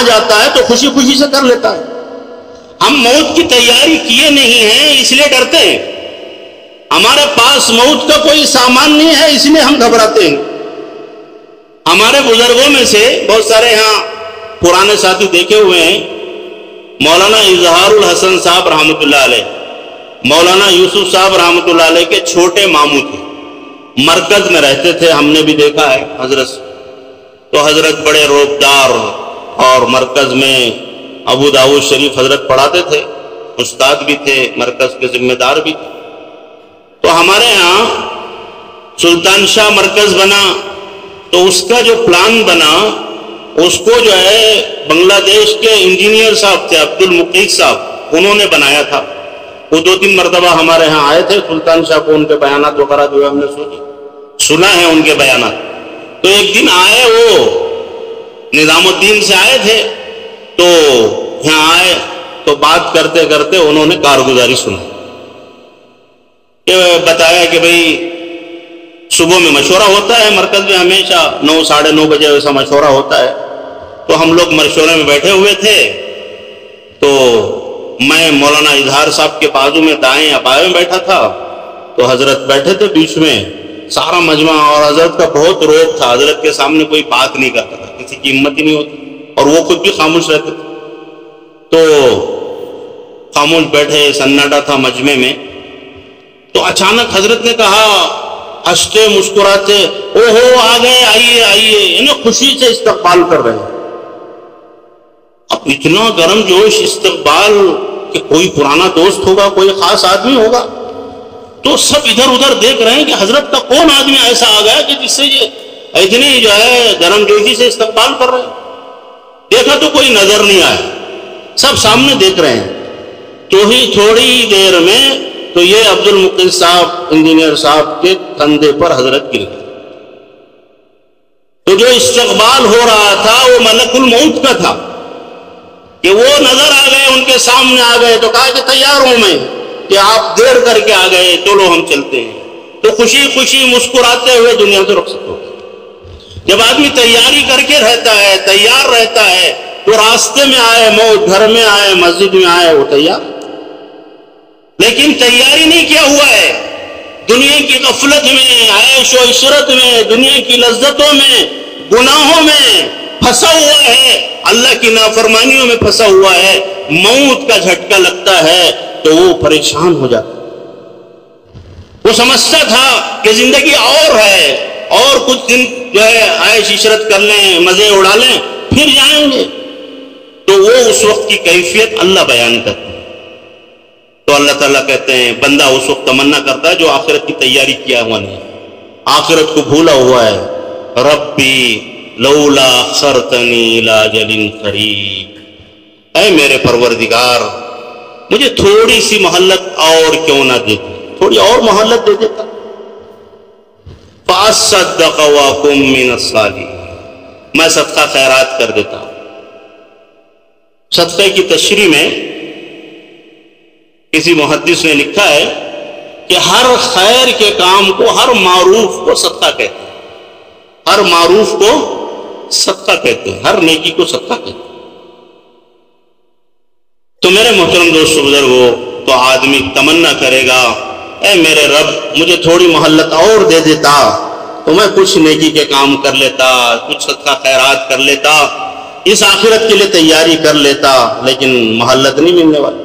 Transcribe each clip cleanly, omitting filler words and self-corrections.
جاتا ہے تو خوشی خوشی سے کر لیتا ہے. ہم موت کی تیاری کیے نہیں ہیں اس لیے ڈرتے ہیں. ہمارے پاس موت کا کوئی سامان نہیں ہے اس لیے ہم گھبراتے ہیں. ہمارے بزرگوں میں سے بہت سارے یہاں پرانے ساتھی دیکھے ہوئے ہیں. مولانا اظہار الحسن صاحب رحمۃ اللہ علیہ, مولانا یوسف صاحب رحمۃ اللہ علیہ کے چھوٹے ماموں تھے. مرکز میں رہتے تھے, ہم نے بھی دیکھا ہے حضرت. تو حضرت بڑے روبدار اور مرکز میں ابو داؤد شریف حضرت پڑھاتے تھے, استاد بھی تھے, مرکز کے ذمہ دار بھی تھے. تو ہمارے ہاں سلطان شاہ مرکز بنا تو اس کا جو پلان بنا اس کو جو ہے بنگلہ دیش کے انجینئر صاحب تھے عبد المقیت صاحب, انہوں نے بنایا تھا. وہ 2-3 مرتبہ ہمارے ہاں آئے تھے. سلطان شاہ کو ان کے بیانات وغیرہ جو ہے ہم نے سنا ہے ان کے بیانات. تو ایک دن آئے, وہ نظام الدین سے آئے تھے, تو یہاں آئے تو بات کرتے کرتے انہوں نے کارگزاری سنا کہ بتایا کہ بھئی صبح میں مشورہ ہوتا ہے مرکز میں, ہمیشہ 9 ساڑھے 9 بجے ایسا مشورہ ہوتا ہے. تو ہم لوگ مشورے میں بیٹھے ہوئے تھے, تو میں مولانا اظہار صاحب کے بازو میں دائیں یا بائیں میں بیٹھا تھا. تو حضرت بیٹھے تھے بیچ میں, سارا مجمع, اور حضرت کا بہت روب تھا. حضرت کے سامنے کوئی بات نہیں کرتا تھا, کسی کی ہمت ہی نہیں ہوتی, اور وہ خود بھی خاموش رہتے تھے. تو خاموش بیٹھے, سناٹا تھا مجمع میں. تو اچانک حضرت نے کہا ہنستے مسکراتے, او ہو آ گئے, آئیے آئیے, انہیں خوشی سے استقبال کر رہے ہیں. اب اتنا گرم جوش استقبال کہ کوئی پرانا دوست ہوگا, کوئی خاص آدمی ہوگا. تو سب ادھر ادھر دیکھ رہے ہیں کہ حضرت کا کون آدمی ایسا آ گیا کہ جس سے یہ اتنی جو ہے گرم جوشی سے استقبال کر رہے ہیں. دیکھا تو کوئی نظر نہیں آیا, سب سامنے دیکھ رہے ہیں. تو ہی تھوڑی دیر میں تو یہ عبد المقیت صاحب انجینئر صاحب کے کندھے پر حضرت گر گئے. تو جو استقبال ہو رہا تھا وہ ملک الموت کا تھا کہ وہ نظر آ گئے, ان کے سامنے آ گئے. تو کہا کہ تیار ہوں میں, کہ آپ دیر کر کے آ گئے, چلو ہم چلتے ہیں. تو خوشی خوشی مسکراتے ہوئے دنیا سے رخصت ہو گئے. جب آدمی تیاری کر کے رہتا ہے, تیار رہتا ہے, تو راستے میں آئے موت, گھر میں آئے, مسجد میں آئے, وہ تیار. لیکن تیاری نہیں کیا ہوا ہے, دنیا کی غفلت میں, عیش و عشرت میں, دنیا کی لذتوں میں, گناہوں میں پھنسا ہوا ہے, اللہ کی نافرمانیوں میں پھنسا ہوا ہے. موت کا جھٹکا لگتا ہے تو وہ پریشان ہو جاتا. وہ سمجھتا تھا کہ زندگی اور ہے, اور کچھ دن جو ہے عیش عشرت کر لیں, مزے اڑا لیں, پھر جائیں گے. تو وہ اس وقت کی کیفیت اللہ بیان کرتے ہیں. تو اللہ تعالیٰ کہتے ہیں بندہ اس وقت تمنا کرتا ہے جو آخرت کی تیاری کیا ہوا نہیں, آخرت کو بھولا ہوا ہے. ربی لولا اخرتنی الی اجل قریب, اے میرے پروردگار مجھے تھوڑی سی مہلت اور کیوں نہ دیتے, تھوڑی اور مہلت دے دیتا. فاصدق واکن من الصالحین, میں صدقہ خیرات کر دیتا. صدقے کی تشریح میں کسی محدث نے لکھا ہے کہ ہر خیر کے کام کو, ہر معروف کو صدقہ کہتے ہیں, ہر معروف کو صدقہ کہتے ہیں, ہر نیکی کو صدقہ کہتے ہیں. تو میرے محترم دوستو بزرگو, تو آدمی تمنا کرے گا اے میرے رب مجھے تھوڑی مہلت اور دے دیتا تو میں کچھ نیکی کے کام کر لیتا, کچھ صدقہ خیرات کر لیتا, اس آخرت کے لیے تیاری کر لیتا. لیکن مہلت نہیں ملنے والی,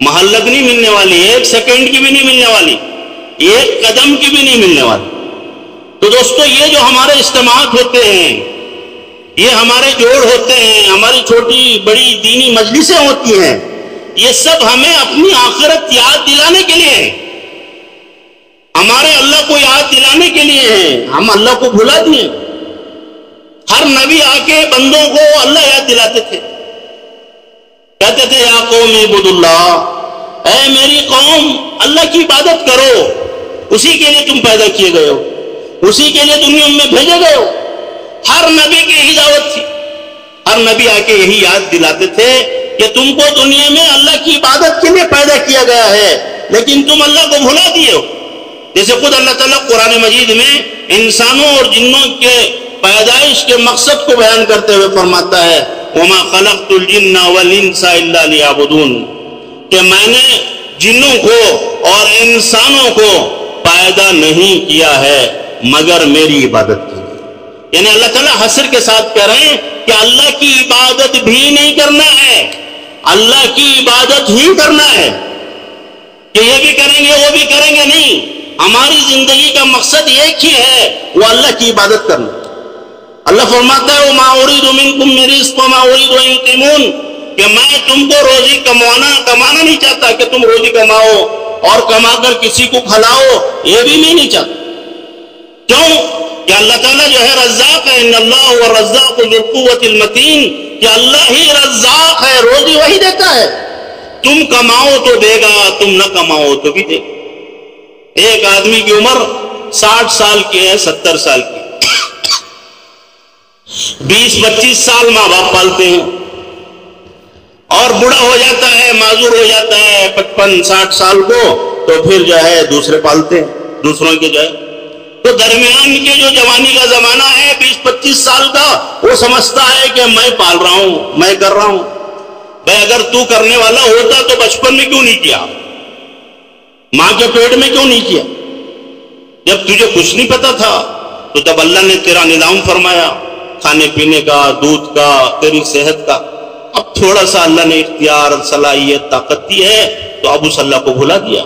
مہلت نہیں ملنے والی, 1 سیکنڈ کی بھی نہیں ملنے والی, 1 قدم کی بھی نہیں ملنے والی. تو دوستو یہ جو ہمارے اجتماعات ہوتے ہیں, یہ ہمارے جوڑ ہوتے ہیں, ہماری چھوٹی بڑی دینی مجلسیں ہوتی ہیں, یہ سب ہمیں اپنی آخرت یاد دلانے کے لیے ہیں, ہمارے اللہ کو یاد دلانے کے لیے ہیں. ہم اللہ کو بھلا دیے. ہر نبی آ کے بندوں کو اللہ یاد دلاتے تھے, کہتے تھے یا قوم اعبدوا اللہ, اے میری قوم اللہ کی عبادت کرو, اسی کے لیے تم پیدا کیے گئے ہو, اسی کے لیے دنیا میں بھیجے گئے ہو. ہر نبی کی یہی دعوت تھی, ہر نبی آ کے یہی یاد دلاتے تھے کہ تم کو دنیا میں اللہ کی عبادت کے لیے پیدا کیا گیا ہے, لیکن تم اللہ کو بھلا دیے ہو. جیسے خود اللہ تعالیٰ قرآن مجید میں انسانوں اور جنوں کے پیدائش کے مقصد کو بیان کرتے ہوئے فرماتا ہے وما خلقت الجن والانس الا ليعبدون، کہ میں نے جنوں کو اور انسانوں کو پیدا نہیں کیا ہے مگر میری عبادت کے لیے۔ یعنی اللہ تعالیٰ حسر کے ساتھ کہہ رہے ہیں کہ اللہ کی عبادت بھی نہیں کرنا ہے، اللہ کی عبادت ہی کرنا ہے، کہ یہ بھی کریں گے وہ بھی کریں گے نہیں، ہماری زندگی کا مقصد ایک ہی ہے، وہ اللہ کی عبادت کرنا۔ اللہ فرماتا ہے وَمَا أُرِيدُ مِنْكُمْ مِنْ رِزْقٍ وَمَا أُرِيدُ أَنْ يُطْعِمُونِ، کہ میں تم کو روزی کمانا نہیں چاہتا کہ تم روزی کماؤ اور کما کر کسی کو کھلاؤ، یہ بھی میں نہیں چاہتا۔ کیوں؟ کہ اللہ تعالیٰ جو ہے رزاق ہے، ان اللہ هو الرزاق ذو القوة المتین، کہ اللہ ہی رزاق ہے، روزی وہی دیتا ہے، تم کماؤ تو دے گا، تم نہ کماؤ تو بھی دے گا۔ ایک آدمی کی عمر 60 سال کی ہے، 70 سال کی، 20-25 سال ماں باپ پالتے ہیں اور بوڑھا ہو جاتا ہے، معذور ہو جاتا ہے 55-60 سال کو، تو پھر جو ہے دوسرے پالتے ہیں، دوسروں کے جو ہے۔ تو درمیان کے جو جوانی کا زمانہ ہے 20-25 سال کا، وہ سمجھتا ہے کہ میں پال رہا ہوں، میں کر رہا ہوں۔ بھائی اگر تو کرنے والا ہوتا تو بچپن میں کیوں نہیں کیا؟ ماں کے پیٹ میں کیوں نہیں کیا؟ جب تجھے کچھ نہیں پتا تھا تو تب اللہ نے تیرا نظام فرمایا، کھانے پینے کا، دودھ کا، تیری صحت کا۔ اب تھوڑا سا اللہ نے اختیار، صلاحیت، طاقت دی ہے تو اب اس اللہ کو بھلا دیا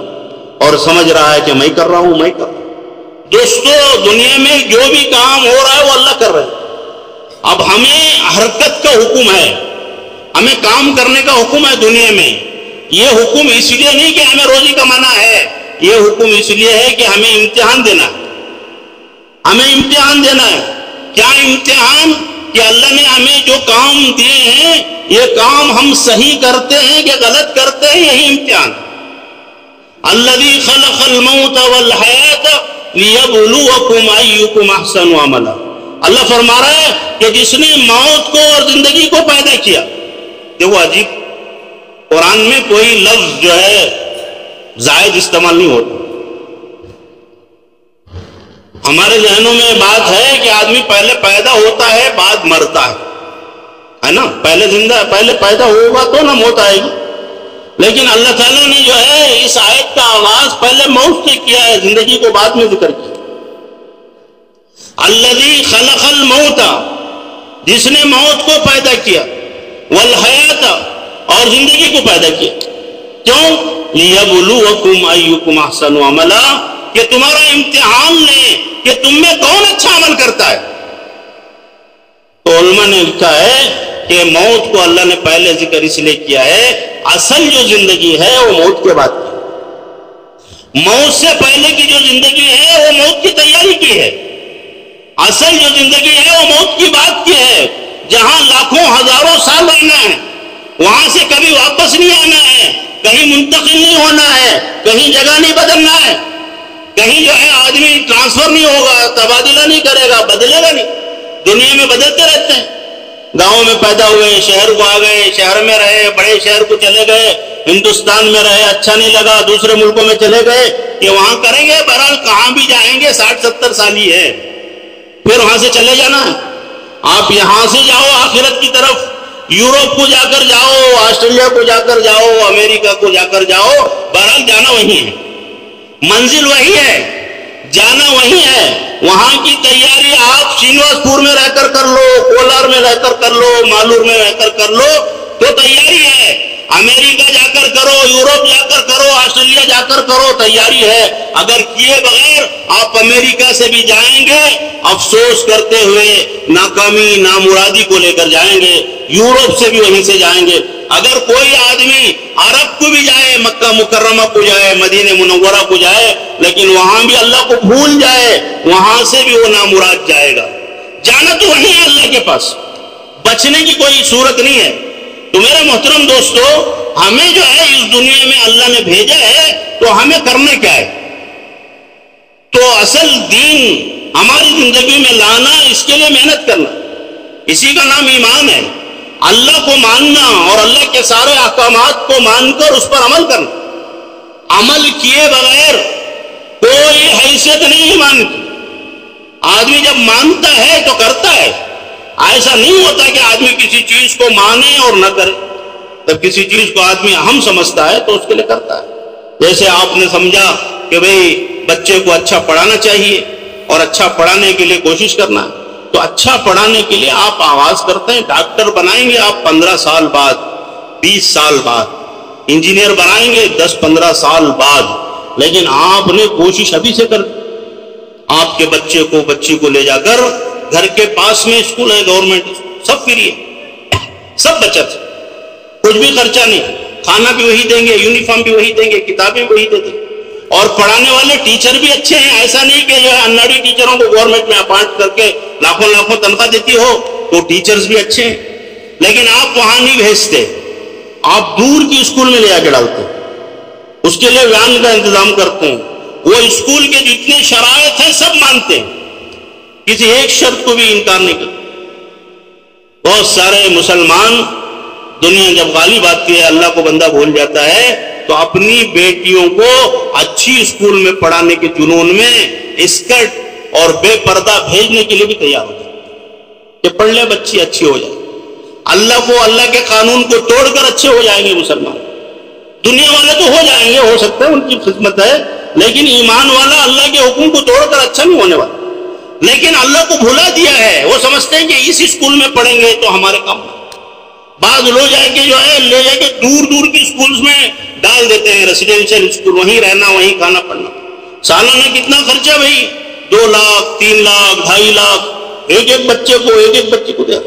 اور سمجھ رہا ہے کہ میں کر رہا ہوں، میں کر رہا ہوں۔ دوستو، دنیا میں جو بھی کام ہو رہا ہے وہ اللہ کر رہے ہیں۔ اب ہمیں حرکت کا حکم ہے، ہمیں کام کرنے کا حکم ہے دنیا میں۔ یہ حکم اس لیے نہیں کہ ہمیں روزی کمانا ہے، یہ حکم اس لیے ہے کہ ہمیں امتحان دینا ہے، ہمیں امتحان دینا ہے۔ کیا امتحان؟ کہ اللہ نے ہمیں جو کام دیے ہیں یہ کام ہم صحیح کرتے ہیں کہ غلط کرتے ہیں، یہی امتحان۔ الذی خلق الموت والحیات لیبلوکم ایکم احسن عملا، اللہ فرما رہا ہے کہ جس نے موت کو اور زندگی کو پیدا کیا۔ دیکھو عجیب، قرآن میں کوئی لفظ جو ہے زائد استعمال نہیں ہوتا۔ ہمارے ذہنوں میں بات ہے کہ آدمی پہلے پیدا ہوتا ہے بعد مرتا ہے نا، پہلے پیدا ہوگا تو نہ موت آئے گی۔ لیکن اللہ تعالیٰ نے جو ہے اس آیت کا آغاز پہلے موت سے کیا ہے، زندگی کو بعد میں ذکر کیا۔ الذی خلق الموت، جس نے موت کو پیدا کیا، والحیات، اور زندگی کو پیدا کیا۔ کیوں؟ لیبلوکم ایکم احسن عملا، کہ تمہارا امتحان لیں کہ تم میں کون اچھا عمل کرتا ہے۔ تو علماء نے لکھا ہے کہ موت کو اللہ نے پہلے ذکر اس لیے کیا ہے، اصل جو زندگی ہے وہ موت کے بعد کی، موت سے پہلے کی جو زندگی ہے وہ موت کی تیاری کی ہے۔ اصل جو زندگی ہے وہ موت کی بات کی ہے، جہاں لاکھوں ہزاروں سال رہنا ہے، وہاں سے کبھی واپس نہیں آنا ہے، کہیں منتقل نہیں ہونا ہے، کہیں جگہ نہیں بدلنا ہے، کہیں جو ہے آدمی ٹرانسفر نہیں ہوگا، تبادلہ نہیں کرے گا، بدلے گا نہیں۔ دنیا میں بدلتے رہتے ہیں، گاؤں میں پیدا ہوئے، شہر کو آ گئے، شہر میں رہے، بڑے شہر کو چلے گئے، ہندوستان میں رہے، اچھا نہیں لگا، دوسرے ملکوں میں چلے گئے، کہ وہاں کریں گے، بہرحال کہاں بھی جائیں گے، 60-70 سال ہی ہے، پھر وہاں سے چلے جانا ہے۔ آپ یہاں سے جاؤ آخرت کی طرف، یورپ کو جا کر جاؤ، آسٹریلیا کو جا کر جاؤ، امریکہ کو جا کر جاؤ، بہرحال جانا وہی ہے، منزل وہی ہے، جانا وہی ہے۔ وہاں کی تیاری آپ شینواس پور میں رہ کر کر لو، کولار میں رہ کر لو، مالور میں رہ کر لو، تو تیاری ہے۔ امریکہ جا کر کرو، یورپ جا کر کرو، آسٹریلیا جا کر کرو، تیاری ہے۔ اگر کیے بغیر آپ امریکہ سے بھی جائیں گے، افسوس کرتے ہوئے ناکامی، نامرادی کو لے کر جائیں گے، یورپ سے بھی وہیں سے جائیں گے۔ اگر کوئی آدمی عرب کو بھی جائے، مکہ مکرمہ کو جائے، مدینہ منورہ کو جائے، لیکن وہاں بھی اللہ کو بھول جائے، وہاں سے بھی وہ نامراد جائے گا۔ جانا تو وہیں ہے اللہ کے پاس، بچنے کی کوئی صورت نہیں ہے۔ تو میرے محترم دوستو، ہمیں جو ہے اس دنیا میں اللہ نے بھیجا ہے تو ہمیں کرنا کیا ہے؟ تو اصل دین ہماری زندگی میں لانا، اس کے لیے محنت کرنا، اسی کا نام ایمان ہے۔ اللہ کو ماننا اور اللہ کے سارے احکامات کو مان کر اس پر عمل کرنا۔ عمل کیے بغیر کوئی حیثیت نہیں ایمان کی۔ آدمی جب مانتا ہے تو کرتا ہے، ایسا نہیں ہوتا کہ آدمی کسی چیز کو مانے اور نہ کرے. جب کسی چیز کو آدمی اہم سمجھتا ہے تو اس کے لیے کرتا ہے. جیسے آپ نے سمجھا کہ بھئی بچے کو اچھا پڑھانا چاہیے اور اچھا پڑھانے کے لیے کوشش کرنا ہے، تو اچھا پڑھانے کے لیے آپ آغاز کرتے ہیں. ڈاکٹر بنائیں گے آپ 15 سال بعد، 20 سال بعد. انجینئر بنائیں گے 10-15 سال بعد. لیکن آپ نے کوشش ابھی سے کر دی. آپ کے بچے کو بچی کو لے جا کر گھر کے پاس میں اسکول ہے، گورنمنٹ سب فری ہے، سب بچت، کچھ بھی خرچہ نہیں. کھانا بھی وہی دیں گے، یونیفارم بھی وہی دیں گے، کتابیں وہی دے دیں گے. اور پڑھانے والے ٹیچر بھی اچھے ہیں. ایسا نہیں کہ جو ہے اناڑی ٹیچروں کو گورنمنٹ میں اپائنٹ کر کے لاکھوں لاکھوں تنخواہ دیتی ہو، تو ٹیچرز بھی اچھے ہیں. لیکن آپ وہاں نہیں بھیجتے، آپ دور کی اسکول میں لے جا کے ڈالتے ہیں. اس کے لیے وین کا انتظام کرتے ہیں. وہ اسکول کے جتنے شرائط ہیں سب مانتے ہیں، کسی ایک شرط کو بھی انکار نہیں کرتے. بہت سارے مسلمان دنیا جب غالب آتی ہے، اللہ کو بندہ بھول جاتا ہے، تو اپنی بیٹیوں کو اچھی اسکول میں پڑھانے کے جنون میں اسکرٹ اور بے پردہ بھیجنے کے لیے بھی تیار ہو جائے کہ پڑھ لے بچی اچھی ہو جائے. اللہ کے قانون کو توڑ کر اچھے ہو جائیں گے مسلمان. دنیا والے تو ہو جائیں گے، ہو سکتا ہے ان کی خدمت ہے، لیکن ایمان والا اللہ کے حکم کو توڑ کر اچھا نہیں ہونے والا. لیکن اللہ کو بھلا دیا ہے، وہ سمجھتے ہیں کہ اس اسکول میں پڑھیں گے تو ہمارے کام. بعض لوگ جا کے جو ہے لے جا کے دور دور کی اسکولز میں ڈال دیتے ہیں، ریسیڈینشیل اسکول، وہیں رہنا، وہیں کھانا پڑھنا. سالانہ کتنا خرچہ بھائی؟ 2 لاکھ 3 لاکھ 2.5 لاکھ ایک بچے کو دے.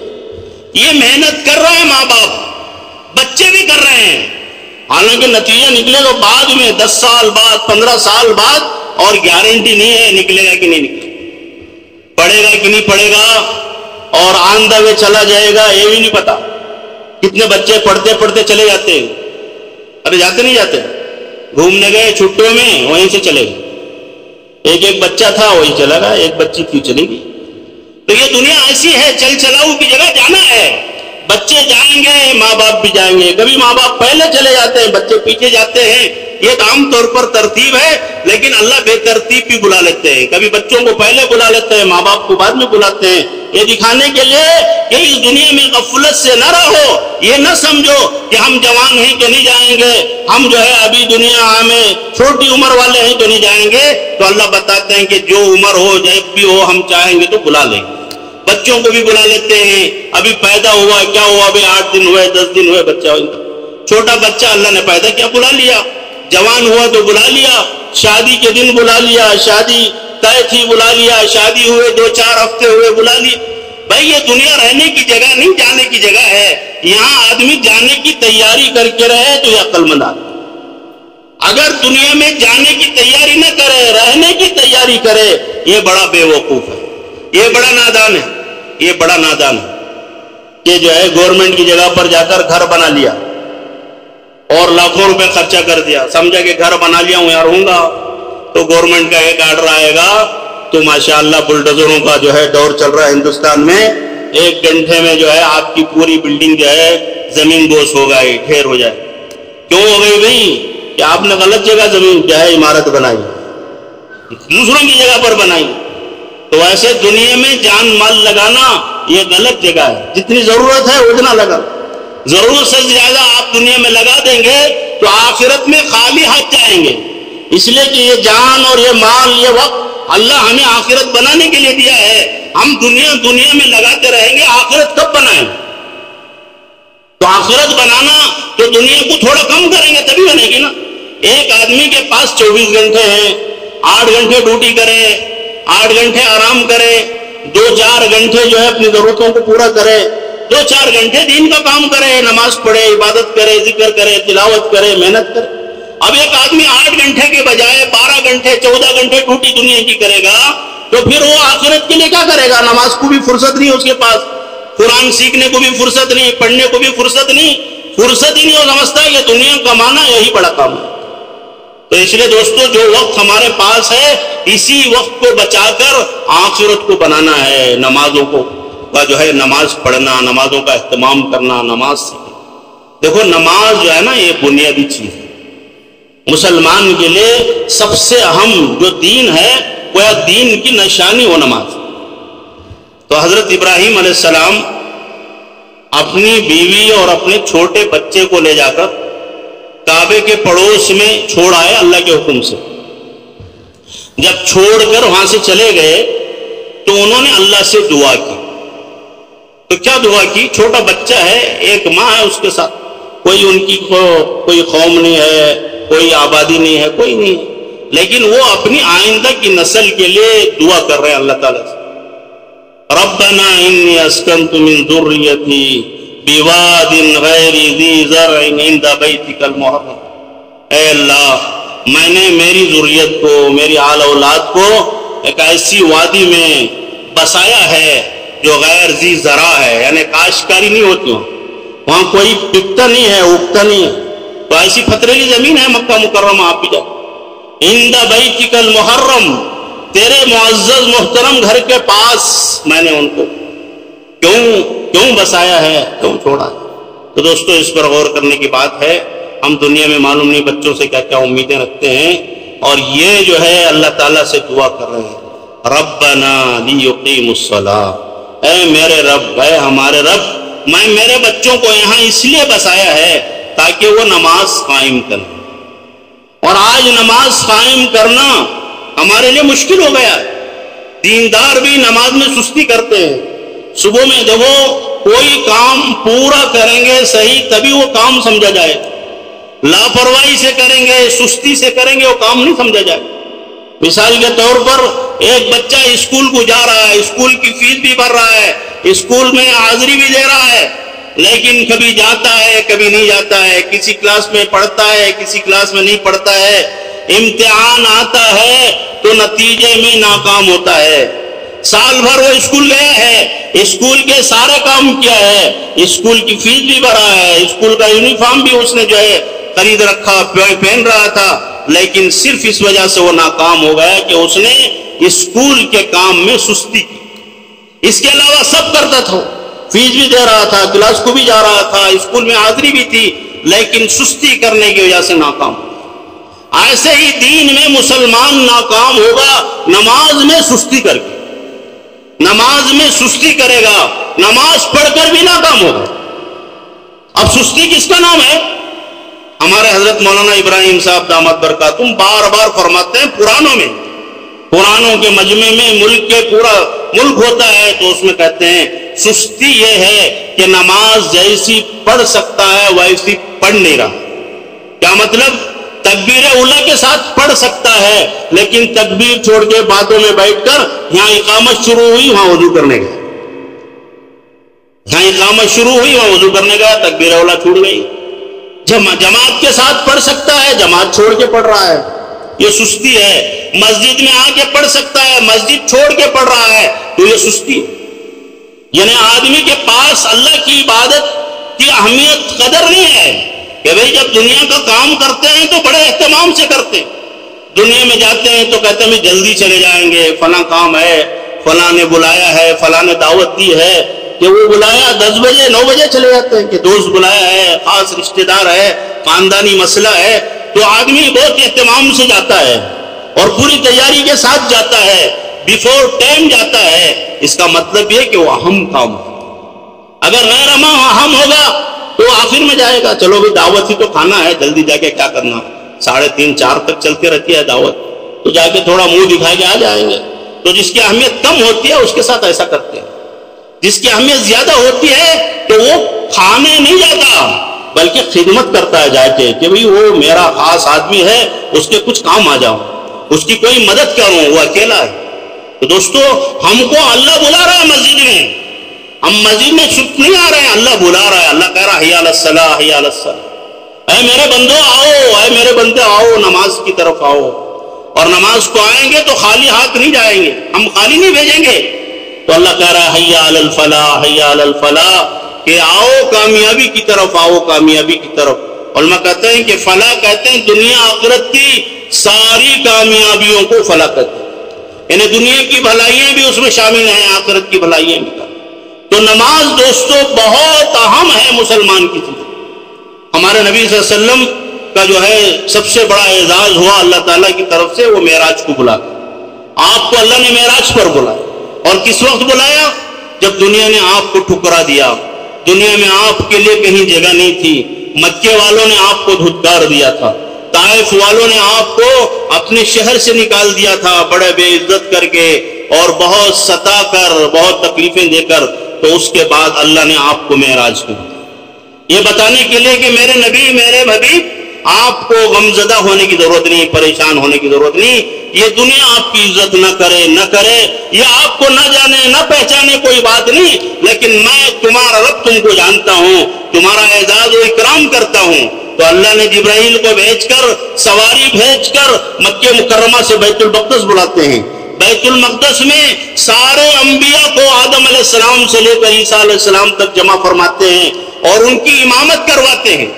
یہ محنت کر رہا ہے ماں باپ، بچے بھی کر رہے ہیں. حالانکہ نتیجہ نکلے گا بعد میں 10 سال بعد، 15 سال بعد، اور گارنٹی نہیں ہے نکلے گا کہ نہیں نکلے گا، پڑھے گا کہ نہیں پڑھے گا، اور آن دا وے چلا جائے گا یہ بھی نہیں پتا. کتنے بچے پڑھتے پڑھتے چلے جاتے ہیں. ابھی جاتے نہیں جاتے، گھومنے گئے چھٹیوں میں وہیں سے چلے گئے. ایک بچہ تھا وہی چلا گیا، ایک بچی تھی چلی گئی. تو یہ دنیا ایسی ہے، چل چلاؤ کی جگہ جانا ہے. بچے جائیں گے، ماں باپ بھی جائیں گے. کبھی ماں باپ پہلے چلے جاتے ہیں، بچے پیچھے جاتے ہیں. یہ ایک عام طور پر ترتیب ہے، لیکن اللہ بے ترتیب بھی بلا لیتے ہیں. کبھی بچوں کو پہلے بلا لیتے ہیں، ماں باپ کو بعد میں بلاتے ہیں. یہ دکھانے کے لیے کہ اس دنیا میں غفلت سے نہ رہو. یہ نہ سمجھو کہ ہم جوان ہیں تو نہیں جائیں گے، ہم جو ہے ابھی دنیا میں چھوٹی عمر والے ہیں تو نہیں جائیں گے. تو اللہ بتاتے ہیں کہ جو عمر ہو جب بھی ہو ہم چاہیں گے تو بلا لیں گے. بچوں کو بھی بلا لیتے ہیں. ابھی پیدا ہوا، کیا ہوا، ابھی 8 دن ہوئے 10 دن ہوئے، بچہ چھوٹا بچہ اللہ نے پیدا کیا، بلا لیا. جوان ہوا تو بلا لیا. شادی کے دن بلا لیا، شادی طے تھی بلا لیا، شادی ہوئے 2-4 ہفتے ہوئے بلا لیا. بھائی یہ دنیا رہنے کی جگہ نہیں، جانے کی جگہ ہے. یہاں آدمی جانے کی تیاری کر کے رہے تو یہ عقل مند آدمی. اگر دنیا میں جانے کی تیاری نہ کرے، رہنے کی تیاری کرے، یہ بڑا بے وقوف ہے، یہ بڑا نادان ہے. یہ بڑا نادان ہے کہ جو ہے گورنمنٹ کی جگہ پر جا کر گھر بنا لیا اور لاکھوں روپے خرچہ کر دیا. سمجھا کہ گھر بنا لیا ہوں، یار ہوں گا تو گورنمنٹ کا ایک آرڈر آئے گا تو ماشاءاللہ بلڈوزروں کا جو ہے دور چل رہا ہے ہندوستان میں. 1 گھنٹے میں جو ہے آپ کی پوری بلڈنگ جو ہے زمین بوس ہو گئی، ڈھیر ہو جائے. کیوں ہو گئی بھائی؟ کہ آپ نے غلط جگہ زمین جو ہے عمارت بنائی، دوسروں کی جگہ پر بنائی. تو ایسے دنیا میں جان مال لگانا یہ غلط جگہ ہے. جتنی ضرورت ہے اتنا لگا. ضرورت سے زیادہ آپ دنیا میں لگا دیں گے تو آخرت میں خالی ہاتھ جائیں گے. اس لیے کہ یہ جان اور یہ مال، یہ وقت اللہ ہمیں آخرت بنانے کے لیے دیا ہے. ہم دنیا میں لگاتے رہیں گے، آخرت کب بنائیں؟ تو آخرت بنانا تو دنیا کو تھوڑا کم کریں گے تبھی بنے گی نا. ایک آدمی کے پاس 24 گھنٹے ہیں، 8 گھنٹے ڈیوٹی کرے، 8 گھنٹے آرام کرے، 2-4 گھنٹے جو ہے اپنی ضرورتوں کو پورا کرے، 2-4 گھنٹے دین کا کام کرے، نماز پڑھے، عبادت کرے، ذکر کرے، تلاوت کرے، محنت کرے. اب ایک آدمی 8 گھنٹے کے بجائے 12 گھنٹے 14 گھنٹے ڈیوٹی دنیا کی کرے گا تو پھر وہ آخرت کے لیے کیا کرے گا؟ نماز کو بھی فرصت نہیں اس کے پاس، قرآن سیکھنے کو بھی فرصت نہیں، پڑھنے کو بھی فرصت نہیں، فرصت ہی نہیں. وہ سمجھتا ہے کہ دنیا کمانا یہی بڑا کام ہے. تو اس لیے دوستو جو وقت ہمارے پاس ہے اسی وقت کو بچا کر آخرت کو بنانا ہے. نمازوں کو جو ہے نماز پڑھنا، نمازوں کا اہتمام کرنا، نماز سیکھنا. دیکھو نماز جو ہے نا یہ بنیادی چیز ہے. مسلمان کے لیے سب سے اہم جو دین ہے وہ دین کی نشانی وہ نماز. تو حضرت ابراہیم علیہ السلام اپنی بیوی اور اپنے چھوٹے بچے کو لے جا کر کعبے کے پڑوس میں چھوڑ آئے اللہ کے حکم سے. جب چھوڑ کر وہاں سے چلے گئے تو انہوں نے اللہ سے دعا کی. تو کیا دعا کی؟ چھوٹا بچہ ہے، ایک ماں ہے اس کے ساتھ، کوئی ان کی کوئی قوم نہیں ہے، کوئی آبادی نہیں ہے، کوئی نہیں ہے، لیکن وہ اپنی آئندہ کی نسل کے لیے دعا کر رہے ہیں اللہ تعالیٰ سے. ربنا انی اسکنت من ذریتی بواد غیر ذی زرع عند بیتک المحرم. اے اللہ، میں نے میری ذریت کو، میری آل اولاد کو ایک ایسی وادی میں بسایا ہے جو غیر ذی زرع ہے، یعنی کاشتکاری نہیں ہوتی، وہاں کوئی پکتا نہیں ہے، اگتا نہیں ہے. تو ایسی پتھریلی زمین ہے مکہ مکرمہ، آپ بھی جاؤ. عند بیتک المحرم، تیرے معزز محترم گھر کے پاس میں نے ان کو کیوں بسایا ہے، کیوں چھوڑا ہے. تو دوستو اس پر غور کرنے کی بات ہے. ہم دنیا میں معلوم نہیں بچوں سے کیا کیا امیدیں رکھتے ہیں، اور یہ جو ہے اللہ تعالیٰ سے دعا کر رہے ہیں ربنا لیقیموا الصلاۃ. اے میرے رب، اے ہمارے رب، میں میرے بچوں کو یہاں اس لیے بسایا ہے تاکہ وہ نماز قائم کریں. اور آج نماز قائم کرنا ہمارے لیے مشکل ہو گیا ہے. دیندار بھی نماز میں سستی کرتے ہیں. صبح میں جب وہ کوئی کام پورا کریں گے صحیح تبھی وہ کام سمجھا جائے. لاپرواہی سے کریں گے، سستی سے کریں گے، وہ کام نہیں سمجھا جائے. مثال کے طور پر ایک بچہ اسکول کو جا رہا ہے، اسکول کی فیس بھی بھر رہا ہے، اسکول میں حاضری بھی دے رہا ہے، لیکن کبھی جاتا ہے کبھی نہیں جاتا ہے، کسی کلاس میں پڑھتا ہے کسی کلاس میں نہیں پڑھتا ہے. امتحان آتا ہے تو نتیجے میں ناکام ہوتا ہے. سال بھر وہ اسکول گیا ہے، اسکول کے سارے کام کیا ہے، اسکول کی فیس بھی بھرا ہے، اسکول کا یونیفارم بھی اس نے جو ہے خرید رکھا، پہن رہا تھا، لیکن صرف اس وجہ سے وہ ناکام ہو گیا کہ اس نے اسکول کے کام میں سستی کی. اس کے علاوہ سب کرتا تھا، فیس بھی دے رہا تھا، کلاس کو بھی جا رہا تھا، اسکول میں حاضری بھی تھی، لیکن سستی کرنے کی وجہ سے ناکام. ایسے ہی دین میں مسلمان ناکام ہوگا نماز میں سستی کر کے. نماز میں سستی کرے گا، نماز پڑھ کر بھی ناکام ہوگا. اب سستی کس کا نام ہے؟ ہمارے حضرت مولانا ابراہیم صاحب دامت برکاتہم بار بار فرماتے ہیں پرانوں کے مجمع میں ملک کے پورا ملک ہوتا ہے تو اس میں کہتے ہیں سستی یہ ہے کہ نماز جیسی پڑھ سکتا ہے ویسی پڑھ نہیں رہا. کیا مطلب؟ تکبیر اولیٰ کے ساتھ پڑھ سکتا ہے، لیکن تکبیر چھوڑ کے باتوں میں بیٹھ کر یہاں اقامت شروع ہوئی وہاں وضو کرنے گیا، یہاں اقامت شروع ہوئی وہاں وضو کرنے گیا، تکبیر اولیٰ چھوٹ گئی. جماعت کے ساتھ پڑھ سکتا ہے، جماعت چھوڑ کے پڑھ رہا ہے، یہ سستی ہے. مسجد میں آ کے پڑھ سکتا ہے، مسجد چھوڑ کے پڑھ رہا ہے، تو یہ سستی ہے. یعنی آدمی کے پاس اللہ کی عبادت کی اہمیت قدر نہیں ہے کہ بھئی جب دنیا کا کام کرتے ہیں تو بڑے اہتمام سے کرتے ہیں. دنیا میں جاتے ہیں تو کہتے ہیں جلدی چلے جائیں گے، فلاں کام ہے، فلاں نے بلایا ہے، فلاں نے دعوت دی ہے، کہ وہ بلایا 10 بجے 9 بجے چلے جاتے ہیں، کہ دوست بلایا ہے، خاص رشتہ دار ہے، خاندانی مسئلہ ہے، تو آدمی بہت اہتمام سے جاتا ہے اور پوری تیاری کے ساتھ جاتا ہے، بیفور ٹائم جاتا ہے. اس کا مطلب یہ کہ وہ اہم کام ہے. اگر غیر اہم ہوگا تو آخر میں جائے گا، چلو بھی دعوت ہی تو کھانا ہے، جلدی جا کے کیا کرنا، 3:30 4 تک چلتی رہتی ہے دعوت، تو جا کے تھوڑا منہ دکھا کے آ جائیں گے. تو جس کی اہمیت کم ہوتی ہے اس کے ساتھ ایسا کرتے ہیں. جس کی اہمیت زیادہ ہوتی ہے تو وہ کھانے نہیں جاتا بلکہ خدمت کرتا ہے جا کے، کہ بھئی وہ میرا خاص آدمی ہے، اس کے کچھ کام آ جاؤں، اس کی کوئی مدد کروں، وہ اکیلا ہے. تو دوستو ہم کو اللہ بلا رہا ہے مسجد میں، ہم مسجد میں صرف نہیں آ رہے ہیں، اللہ بلا رہا ہے. اللہ کہہ رہا ہے حی علی الصلاۃ حی علی الصلاۃ، اے میرے بندو آؤ، اے میرے بندے آؤ، نماز کی طرف آؤ. اور نماز کو آئیں گے تو خالی ہاتھ نہیں جائیں گے، ہم خالی نہیں بھیجیں گے. تو اللہ کہہ رہا ہے حی علی الفلاح حی علی الفلاح، کہ آؤ کامیابی کی طرف، آؤ کامیابی کی طرف. علماء کہتے ہیں کہ فلاح کہتے ہیں دنیا آخرت کی ساری کامیابیوں کو فلاح کہتے ہیں، یعنی دنیا کی بھلائیاں بھی اس میں شامل ہیں، آخرت کی بھلائیاں بھی. تو نماز دوستو بہت اہم ہے مسلمان کی زندگی. ہمارے نبی صلی اللہ علیہ وسلم کا جو ہے سب سے بڑا اعزاز ہوا اللہ تعالیٰ کی طرف سے، وہ معراج کو بلا کر. آپ کو اللہ نے معراج پر بلایا، اور کس وقت بلایا؟ جب دنیا نے آپ کو ٹھکرا دیا، دنیا میں آپ کے لیے کہیں جگہ نہیں تھی، مکے والوں نے آپ کو دھتکار دیا تھا، طائف والوں نے آپ کو اپنے شہر سے نکال دیا تھا بڑے بے عزت کر کے اور بہت ستا کر، بہت تکلیفیں دے کر، تو اس کے بعد اللہ نے آپ کو معراج کیا، یہ بتانے کے لیے کہ میرے نبی، میرے حبیب، آپ کو غمزدہ ہونے کی ضرورت نہیں، پریشان ہونے کی ضرورت نہیں، یہ دنیا آپ کی عزت نہ کرے، یہ آپ کو نہ جانے نہ پہچانے، کوئی بات نہیں، لیکن میں تمہارا رب تم کو جانتا ہوں، تمہارا اعزاز و اکرام کرتا ہوں۔ تو اللہ نے جبرائیل کو بھیج کر، سواری بھیج کر مکہ مکرمہ سے بیت المقدس بلاتے ہیں۔ بیت المقدس میں سارے انبیاء کو آدم علیہ السلام سے لے کر عیسیٰ علیہ السلام تک جمع فرماتے ہیں اور ان کی امامت کرواتے ہیں۔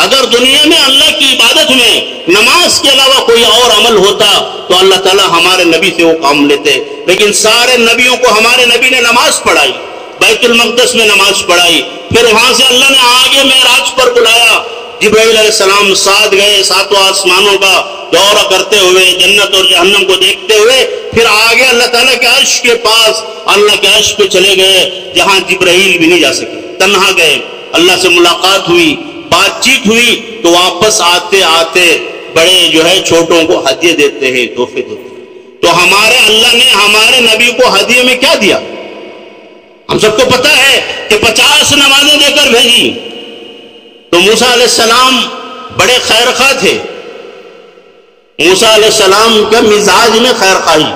اگر دنیا میں اللہ کی عبادت میں نماز کے علاوہ کوئی اور عمل ہوتا تو اللہ تعالیٰ ہمارے نبی سے وہ کام لیتے، لیکن سارے نبیوں کو ہمارے نبی نے نماز پڑھائی، بیت المقدس میں نماز پڑھائی، پھر وہاں سے اللہ نے آگے معراج پر بلایا، جبرائیل علیہ السلام ساتھ گئے، ساتوں آسمانوں کا دورہ کرتے ہوئے، جنت اور جہنم کو دیکھتے ہوئے، پھر آگے اللہ تعالیٰ کے عرش کے پاس، اللہ کے عرش پہ چلے گئے جہاں جبرائیل بھی نہیں جا سکے، تنہا گئے، اللہ سے ملاقات ہوئی، بات چیت ہوئی، تو واپس آتے آتے بڑے جو ہے چھوٹوں کو ہدیے دیتے ہیں، تحفے دیتے ہیں۔ تو ہمارے اللہ نے ہمارے نبی کو ہدیے میں کیا دیا؟ ہم سب کو پتا ہے کہ 50 نمازیں دے کر بھیجی۔ تو موسیٰ علیہ السلام بڑے خیر خواہ تھے، موسیٰ علیہ السلام کا مزاج میں خیر خواہی،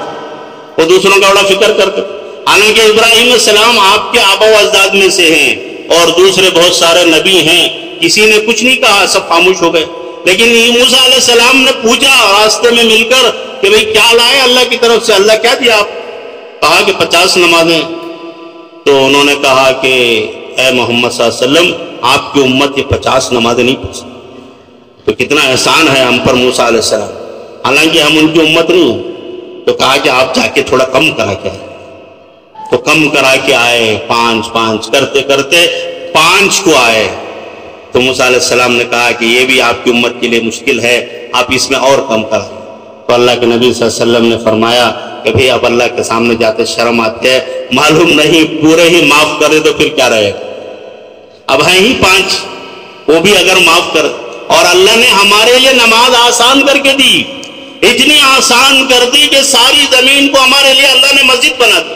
وہ دوسروں کا بڑا فکر کرتے، حالانکہ ابراہیم علیہ السلام آپ کے آبا و اجداد میں سے ہیں اور دوسرے بہت سارے نبی ہیں، کسی نے کچھ نہیں کہا، سب خاموش ہو گئے، لیکن موسیٰ علیہ السلام نے پوچھا راستے میں مل کر کہ بھئی کیا لائے اللہ کی طرف سے، اللہ کیا دیا آپ؟ کہا کہ 50 نمازیں۔ تو انہوں نے کہا کہ اے محمد صلی اللہ علیہ وسلم، آپ کی امت یہ 50 نمازیں نہیں پڑھ سکتی، تو کتنا احسان ہے ہم پر موسیٰ علیہ السلام، حالانکہ ہم ان کی امت نہیں ہیں۔ تو کہا کہ آپ جا کے تھوڑا کم کرا کے آئے، تو کم کرا کے آئے، 5 کرتے کرتے 5 کو آئے۔ تو موسیٰ علیہ السلام نے کہا کہ یہ بھی آپ کی امت کے لیے مشکل ہے، آپ اس میں اور کم کریں۔ تو اللہ کے نبی صلی اللہ علیہ وسلم نے فرمایا کہ بھئی اب اللہ کے سامنے جاتے شرم آتے ہے، معلوم نہیں پورے ہی معاف کرے تو پھر کیا رہے گا، اب ہیں ہی 5، وہ بھی اگر معاف کر، اور اللہ نے ہمارے لیے نماز آسان کر کے دی، اتنی آسان کر دی کہ ساری زمین کو ہمارے لیے اللہ نے مسجد بنا دی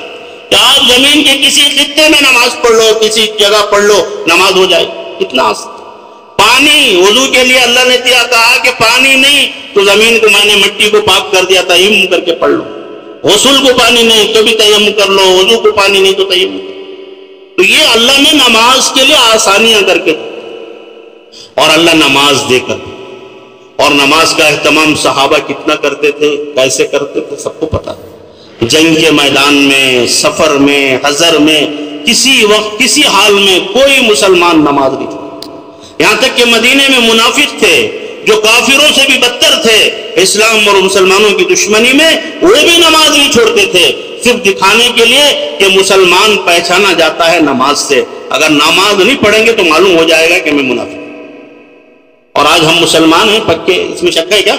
کہ آپ زمین کے کسی خطے میں نماز پڑھ لو، کسی جگہ پڑھ لو، نماز ہو جائے، اتنا آسان۔ پانی وضو کے لیے اللہ نے دیا، کہا کہ پانی نہیں تو زمین کو میں نے مٹی کو پاک کر دیا، تیمم کر کے پڑھ لو، غسل کو پانی نہیں تو بھی تیمم کر لو، وضو کو پانی نہیں تو تیمم۔ تو یہ اللہ نے نماز کے لیے آسانیاں کر کے، اور اللہ نماز دے کر، اور نماز کا اہتمام صحابہ کتنا کرتے تھے، کیسے کرتے تھے، سب کو پتا ہے۔ جنگ کے میدان میں، سفر میں، حضر میں، کسی وقت کسی حال میں کوئی مسلمان نماز نہیں تھا، یہاں تک کہ مدینے میں منافق تھے جو کافروں سے بھی بدتر تھے، اسلام اور مسلمانوں کی دشمنی میں، وہ بھی نماز نہیں چھوڑتے تھے، صرف دکھانے کے لیے کہ مسلمان پہچانا جاتا ہے نماز سے، اگر نماز نہیں پڑھیں گے تو معلوم ہو جائے گا کہ میں منافق ہوں۔ اور آج ہم مسلمان ہیں پکے، اس میں شک ہے کیا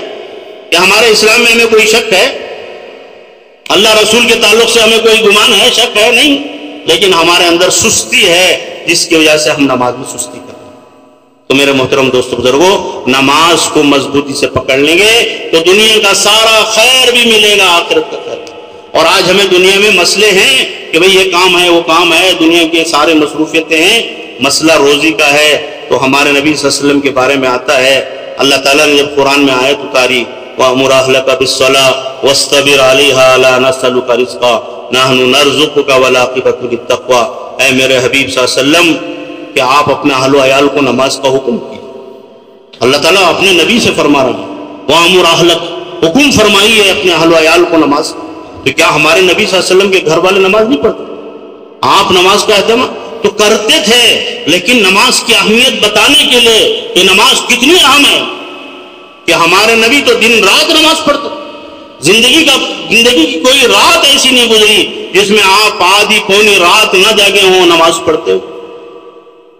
کہ ہمارے اسلام میں ہمیں کوئی شک ہے؟ اللہ رسول کے تعلق سے ہمیں کوئی گمان ہے، شک ہے؟ نہیں، لیکن ہمارے اندر سستی ہے جس کی وجہ سے ہم نماز میں سستی کرتے ہیں۔ تو میرے محترم دوستو بزرگوں، نماز کو مضبوطی سے پکڑ لیں گے تو دنیا کا سارا خیر بھی ملے گا، آخرت کا خیر۔ اور آج ہمیں دنیا میں مسئلے ہیں کہ بھئی یہ کام ہے، وہ کام ہے، دنیا کے سارے مصروفیتیں ہیں، مسئلہ روزی کا ہے۔ تو ہمارے نبی صلی اللہ علیہ وسلم کے بارے میں آتا ہے، اللہ تعالیٰ نے جب قرآن میں آیت اتاری وَأْمُرْ أَهْلَكَ بِالصَّلَاةِ وَاسْتَبِرْ عَلَيْهَا لَا نَسْأَلُكَ رِزْقًا نَحْنُ نَرْزُقُكَ وَالْعَاقِبَةُ لِلتَّقْوَىٰ، اے میرے حبیب صلی اللہ علیہ وسلم کہ آپ اپنے اہل و عیال کو نماز کا حکم کیے۔ اللہ تعالیٰ اپنے نبی سے فرما رہے ہیں وَأْمُرْ أَهْلَكَ، حکم فرمائیے اپنے اہل و عیال کو نماز۔ تو کیا ہمارے نبی صلی اللہ علیہ وسلم کے گھر والے نماز نہیں پڑھتے؟ آپ نماز کا اہتمام تو کرتے تھے، لیکن نماز کی اہمیت بتانے کے لیے کہ نماز کتنی اہم ہے کہ ہمارے نبی تو دن رات نماز پڑھتے، زندگی کی کوئی رات ایسی نہیں گزری جس میں آپ آدھی پونی رات نہ جاگے ہوں، نماز پڑھتے ہو،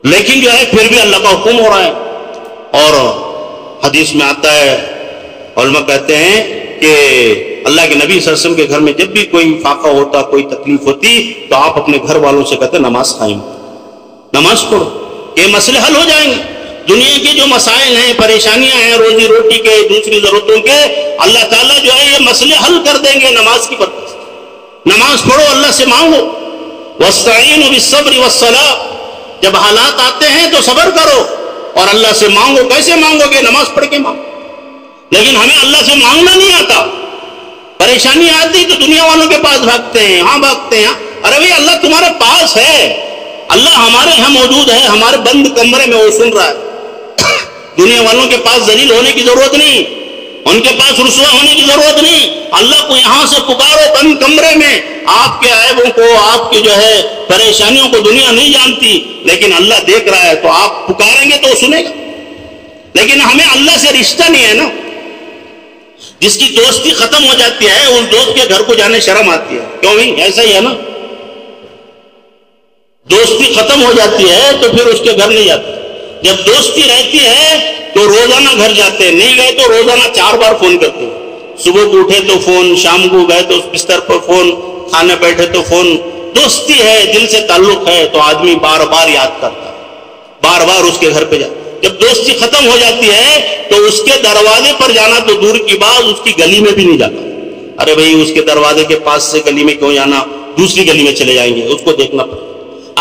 لیکن جو ہے پھر بھی اللہ کا حکم ہو رہا ہے۔ اور حدیث میں آتا ہے علماء کہتے ہیں کہ اللہ کے نبی صلی اللہ علیہ وسلم کے گھر میں جب بھی کوئی فاقہ ہوتا، کوئی تکلیف ہوتی، تو آپ اپنے گھر والوں سے کہتے نماز قائم، نماز پڑھو، یہ مسئلے حل ہو جائیں گے۔ دنیا کے جو مسائل ہیں، پریشانیاں ہیں، روزی روٹی کے، دوسری ضرورتوں کے، اللہ تعالیٰ جو ہے یہ مسئلے حل کر دیں گے نماز کی برکت سے۔ نماز پڑھو، اللہ سے مانگو، وَاسْتَعِينُوا بِالصَّبْرِ وَالصَّلَاةِ، جب حالات آتے ہیں تو صبر کرو اور اللہ سے مانگو۔ کیسے مانگو گے؟ نماز پڑھ کے مانگو۔ لیکن ہمیں اللہ سے مانگنا نہیں آتا، پریشانی آتی تو دنیا والوں کے پاس بھاگتے ہیں، ہاں بھاگتے ہیں، ارے بھائی اللہ تمہارے پاس ہے، اللہ ہمارے یہاں موجود ہے، ہمارے بند کمرے میں وہ سن رہا ہے۔ دنیا والوں کے پاس ذلیل ہونے کی ضرورت نہیں، ان کے پاس رسوا ہونے کی ضرورت نہیں، اللہ کو یہاں سے پکارو بند کمرے میں۔ آپ کے عیبوں کو، آپ کی جو ہے پریشانیوں کو دنیا نہیں جانتی، لیکن اللہ دیکھ رہا ہے، تو آپ پکاریں گے تو وہ سنے گا۔ لیکن ہمیں اللہ سے رشتہ نہیں ہے نا، جس کی دوستی ختم ہو جاتی ہے اس دوست کے گھر کو جانے شرم آتی ہے، کیوں نہیں؟ ایسا ہی ہے نا، دوستی ختم ہو جاتی ہے تو پھر اس کے گھر نہیں جاتے۔ جب دوستی رہتی ہے تو روزانہ گھر جاتے ہیں، نہیں گئے تو روزانہ 4 بار فون کرتے ہیں، صبح کو اٹھے تو فون، شام کو گئے تو بستر پر فون، کھانے بیٹھے تو فون۔ دوستی ہے، دل سے تعلق ہے، تو آدمی بار بار یاد کرتا ہے، بار بار اس کے گھر پہ جاتا ہے۔ جب دوستی ختم ہو جاتی ہے تو اس کے دروازے پر جانا تو دور کی بات، اس کی گلی میں بھی نہیں جاتا۔ ارے بھائی اس کے دروازے کے پاس سے گلی میں کیوں جانا، دوسری گلی میں چلے جائیں گے، اس کو دیکھنا پڑتا۔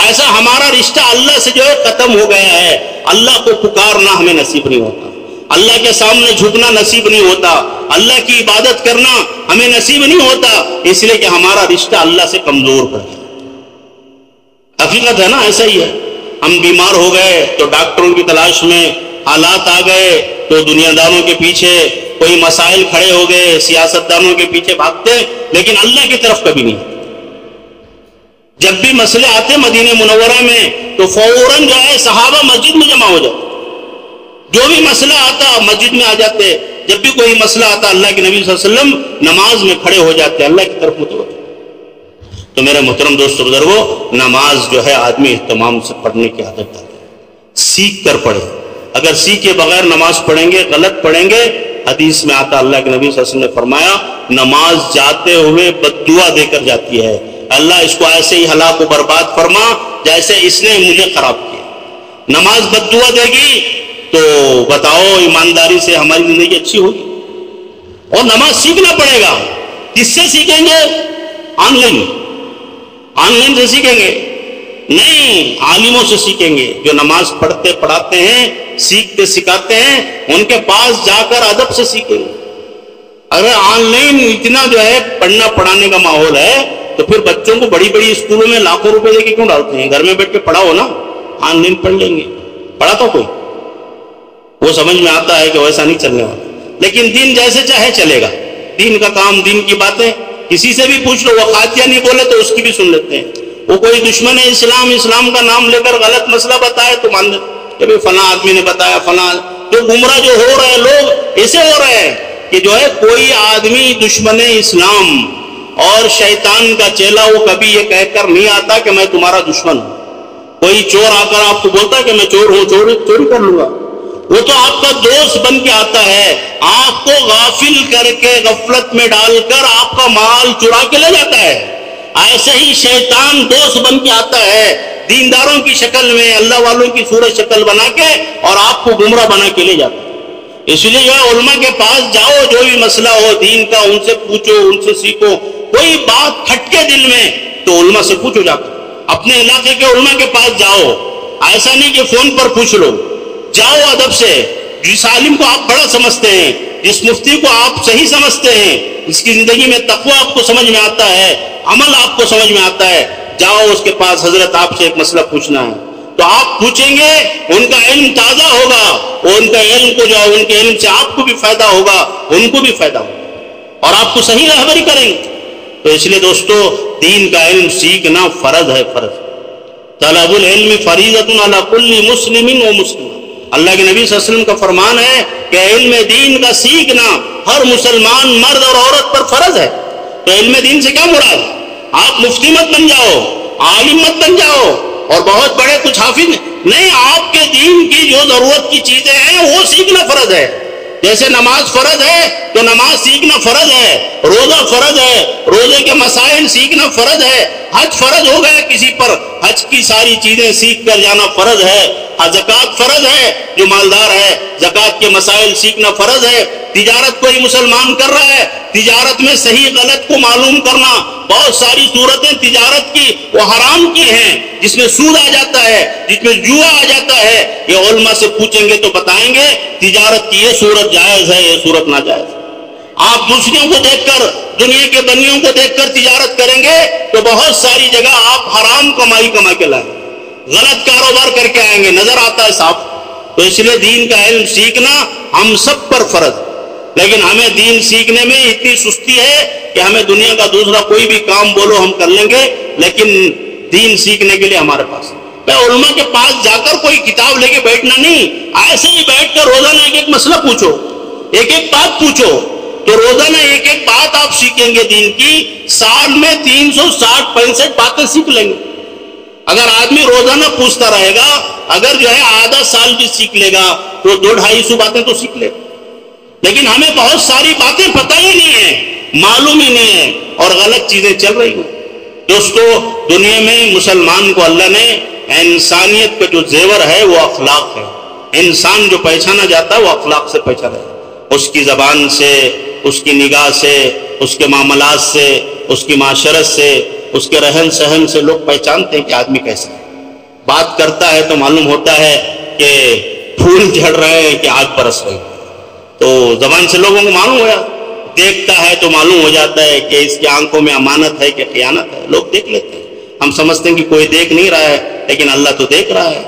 ایسا ہمارا رشتہ اللہ سے جو ہے ختم ہو گیا ہے۔ اللہ کو پکارنا ہمیں نصیب نہیں ہوتا، اللہ کے سامنے جھکنا نصیب نہیں ہوتا، اللہ کی عبادت کرنا ہمیں نصیب نہیں ہوتا، اس لیے کہ ہمارا رشتہ اللہ سے کمزور پڑ گیا۔ حقیقت ہے نا، ایسا ہی ہے۔ ہم بیمار ہو گئے تو ڈاکٹروں کی تلاش میں، حالات آ گئے تو دنیا داروں کے پیچھے، کوئی مسائل کھڑے ہو گئے سیاست دانوں کے پیچھے بھاگتے، لیکن اللہ کی طرف کبھی نہیں۔ جب بھی مسئلے آتے مدینہ منورہ میں تو فوراً جو ہے صحابہ مسجد میں جمع ہو جاتے، جو بھی مسئلہ آتا مسجد میں آ جاتے۔ جب بھی کوئی مسئلہ آتا اللہ کے نبی صلی اللہ علیہ وسلم نماز میں کھڑے ہو جاتے، اللہ کی طرف متوجہ۔ تو میرے محترم دوستو بزرگو، نماز جو ہے آدمی اہتمام سے پڑھنے کی عادت ڈالے، سیکھ کر پڑھے۔ اگر سیکھے بغیر نماز پڑھیں گے، غلط پڑھیں گے، حدیث میں آتا اللہ کے نبی صلی اللہ علیہ وسلم نے فرمایا نماز جاتے ہوئے بد دعا دے کر جاتی ہے، اللہ اس کو ایسے ہی ہلاک و برباد فرما جیسے اس نے مجھے خراب کیا۔ نماز بد دعا دے گی تو بتاؤ ایمانداری سے ہماری زندگی اچھی ہوگی؟ اور نماز سیکھنا پڑے گا۔ کس سے سیکھیں گے؟ آن لائن سے سیکھیں گے؟ نہیں، عالموں سے سیکھیں گے، جو نماز پڑھتے پڑھاتے ہیں، سیکھتے سکھاتے ہیں، ان کے پاس جا کر ادب سے سیکھیں گے۔ اگر آن لائن اتنا جو ہے پڑھنا پڑھانے کا ماحول ہے تو پھر بچوں کو بڑی بڑی اسکولوں میں لاکھوں روپے دے کے کیوں ڈالتے ہیں؟ گھر میں بیٹھ کے پڑھاؤ نا، آن لائن پڑھ لیں گے۔ پڑھا تو کوئی، وہ سمجھ میں آتا ہے کہ ویسا نہیں چلنے والا، لیکن دین جیسے چاہے چلے گا۔ دین کا کام، دین کی باتیں کسی سے بھی پوچھ لو، وہ خاتیہ نہیں بولے تو اس کی بھی سن لیتے ہیں۔ وہ کوئی دشمن اسلام کا نام لے کر غلط مسئلہ بتائے تو مان لیتے کہ فلاں آدمی نے بتایا، فلاں۔ تو گمراہ جو ہو رہے ہیں لوگ ایسے ہو رہے ہیں کہ جو ہے کوئی آدمی دشمن اسلام اور شیطان کا چیلا وہ کبھی یہ کہہ کر نہیں آتا کہ میں تمہارا دشمن ہوں۔ کوئی چور آ کر آپ کو بولتا ہے کہ میں چور ہوں، چوری کر لوں گا، وہ تو آپ کا دوست بن کے آتا ہے، آپ کو غافل کر کے غفلت میں ڈال کر آپ کا مال چرا کے لے جاتا ہے۔ ایسے ہی شیطان دوست بن کے آتا ہے، دینداروں کی شکل میں، اللہ والوں کی صورت شکل بنا کے، اور آپ کو گمراہ بنا کے لے جاتا ہے۔ اس لیے جو ہے علماء کے پاس جاؤ، جو بھی مسئلہ ہو دین کا ان سے پوچھو، ان سے سیکھو۔ کوئی بات کھٹکے دل میں تو علماء سے پوچھو، جا کر اپنے علاقے کے علماء کے پاس جاؤ۔ ایسا نہیں کہ فون پر پوچھ لو، جاؤ ادب سے۔ جس عالم کو آپ بڑا سمجھتے ہیں، جس مفتی کو آپ صحیح سمجھتے ہیں، اس کی زندگی میں تقویٰ آپ کو سمجھ میں آتا ہے، عمل آپ کو سمجھ میں آتا ہے، جاؤ اس کے پاس، حضرت آپ سے ایک مسئلہ پوچھنا ہے۔ تو آپ پوچھیں گے، ان کا علم تازہ ہوگا، اور ان کا علم کو جو ہے ان کے علم سے آپ کو بھی فائدہ ہوگا، ان کو بھی فائدہ ہوگا، اور آپ کو صحیح رہبری کریں گے۔ تو اس لیے دوستو، دین کا علم سیکھنا فرض ہے، فرض۔ طلب العلم فریضۃ علی کل مسلم و مسلمہ۔ اللہ کے نبی صلی اللہ علیہ وسلم کا فرمان ہے کہ علم دین کا سیکھنا ہر مسلمان مرد اور عورت پر فرض ہے۔ تو علم دین سے کیا مراد؟ آپ مفتی مت بن جاؤ، عالم مت بن جاؤ، اور بہت بڑے کچھ حافظ نہیں، آپ کے دین کی جو ضرورت کی چیزیں ہیں وہ سیکھنا فرض ہے۔ جیسے نماز فرض ہے تو نماز سیکھنا فرض ہے، روزہ فرض ہے، روزے کے مسائل سیکھنا فرض ہے، حج فرض ہو گیا کسی پر، حج کی ساری چیزیں سیکھ کر جانا فرض ہے، زکوٰۃ فرض ہے، جو مالدار ہے زکوٰۃ کے مسائل سیکھنا فرض ہے، تجارت کوئی مسلمان کر رہا ہے، تجارت میں صحیح غلط کو معلوم کرنا، بہت ساری صورتیں تجارت کی وہ حرام کی ہیں، جس میں سود آ جاتا ہے، جس میں جوا آ جاتا ہے، یہ علماء سے پوچھیں گے تو بتائیں گے تجارت کی یہ صورت جائز ہے، یہ صورت ناجائز ہے۔ آپ دوسروں کو دیکھ کر، دنیا کے بنیوں کو دیکھ کر تجارت کریں گے تو بہت ساری جگہ آپ حرام کمائی کما کے لائیں، غلط کاروبار کر کے آئیں گے، نظر آتا ہے صاحب۔ تو اس لیے دین کا علم سیکھنا ہم سب پر فرض ہے، لیکن ہمیں دین سیکھنے میں اتنی سستی ہے کہ ہمیں دنیا کا دوسرا کوئی بھی کام بولو ہم کر لیں گے، لیکن دین سیکھنے کے لیے ہمارے پاس میں علماء کے پاس جا کر کوئی کتاب لے کے بیٹھنا نہیں، ایسے ہی بیٹھ کر روزانہ ایک ایک مسئلہ پوچھو، ایک ایک بات پوچھو، تو روزانہ ایک ایک بات آپ سیکھیں گے دین کی، سال میں 365 باتیں سیکھ لیں گے۔ اگر آدمی روزانہ پوچھتا رہے گا، اگر جو ہے آدھا سال بھی سیکھ لے گا تو 200-250 باتیں تو سیکھ لے گا، لیکن ہمیں بہت ساری باتیں پتہ ہی نہیں ہے، معلوم ہی نہیں ہے، اور غلط چیزیں چل رہی ہیں۔ دوستو، دنیا میں مسلمان کو اللہ نے انسانیت کا جو زیور ہے وہ اخلاق ہے، انسان جو پہچانا جاتا ہے وہ اخلاق سے پہچانا جاتا ہے، اس کی زبان سے، اس کی نگاہ سے، اس کے معاملات سے، اس کی معاشرت سے، اس کے رہن سہن سے لوگ پہچانتے ہیں کہ آدمی کیسا ہے۔ بات کرتا ہے تو معلوم ہوتا ہے کہ پھول جھڑ رہے ہیں کہ آگ برس رہی ہے، تو زبان سے لوگوں کو معلوم ہوا، دیکھتا ہے تو معلوم ہو جاتا ہے کہ اس کی آنکھوں میں امانت ہے کہ خیانت ہے، لوگ دیکھ لیتے ہیں۔ ہم سمجھتے ہیں کہ کوئی دیکھ نہیں رہا ہے، لیکن اللہ تو دیکھ رہا ہے۔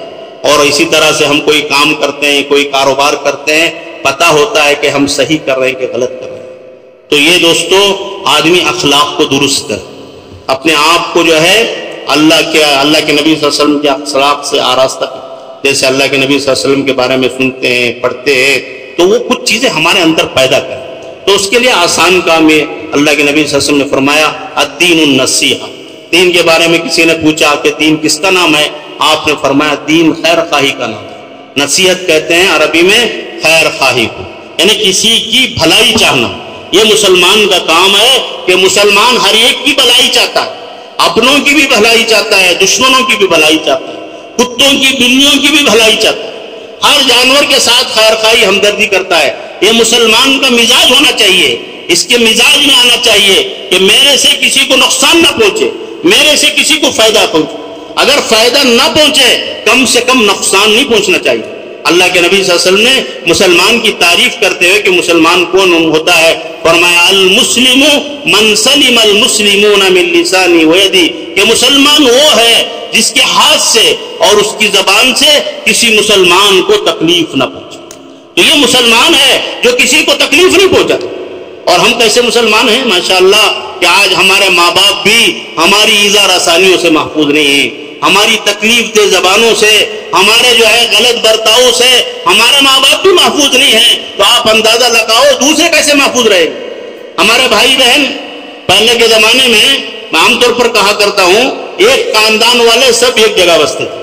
اور اسی طرح سے ہم کوئی کام کرتے ہیں، کوئی کاروبار کرتے ہیں، پتہ ہوتا ہے کہ ہم صحیح کر رہے ہیں کہ غلط کر رہے ہیں۔ تو یہ دوستو، آدمی اخلاق کو درست کرے، اپنے آپ کو جو ہے اللہ کے نبی صلی اللہ علیہ وسلم کے اخلاق سے آراستہ کرے۔ جیسے اللہ کے نبی صلی اللہ علیہ وسلم کے بارے میں سنتے ہیں، پڑھتے ہیں، تو وہ کچھ چیزیں ہمارے اندر پیدا کریں، تو اس کے لیے آسان کام ہے۔ اللہ کے نبی صلی اللہ علیہ وسلم نے فرمایا الدین النصیحہ۔ دین کے بارے میں کسی نے پوچھا کہ دین کس کا نام ہے، آپ نے فرمایا دین خیر خواہی کا نام ہے۔ نصیحت کہتے ہیں عربی میں خیر خواہی کو، یعنی کسی کی بھلائی چاہنا۔ یہ مسلمان کا کام ہے کہ مسلمان ہر ایک کی بھلائی چاہتا ہے، اپنوں کی بھی بھلائی چاہتا ہے، دشمنوں کی بھی بھلائی چاہتا ہے، کتوں کی، بلیوں کی بھی بھلائی چاہتا ہے، ہر جانور کے ساتھ خیر خواہی ہمدردی کرتا ہے۔ یہ مسلمان کا مزاج ہونا چاہیے، اس کے مزاج میں آنا چاہیے کہ میرے سے کسی کو نقصان نہ پہنچے، میرے سے کسی کو فائدہ پہنچے، اگر فائدہ نہ پہنچے کم سے کم نقصان نہیں پہنچنا چاہیے۔ اللہ کے نبی صلی اللہ علیہ وسلم نے مسلمان کی تعریف کرتے ہوئے کہ مسلمان کون ہوتا ہے، فرمایا المسلم من سلم المسلمون من لسانی ویدی، کہ مسلمان وہ ہے جس کے ہاتھ سے اور اس کی زبان سے کسی مسلمان کو تکلیف نہ پہنچے۔ تو یہ مسلمان ہے جو کسی کو تکلیف نہیں پہنچاتا۔ اور ہم کیسے مسلمان ہیں ماشاءاللہ کہ آج ہمارے ماں باپ بھی ہماری ایذا رسانیوں سے محفوظ نہیں ہیں، ہماری تکلیف دہ زبانوں سے، ہمارے جو ہے غلط برتاؤ سے ہمارے ماں باپ بھی محفوظ نہیں ہیں، تو آپ اندازہ لگاؤ دوسرے کیسے محفوظ رہے۔ ہمارے بھائی بہن پہلے کے زمانے میں عام طور پر کہا کرتا ہوں، ایک خاندان والے سب ایک جگہ بستے تھے۔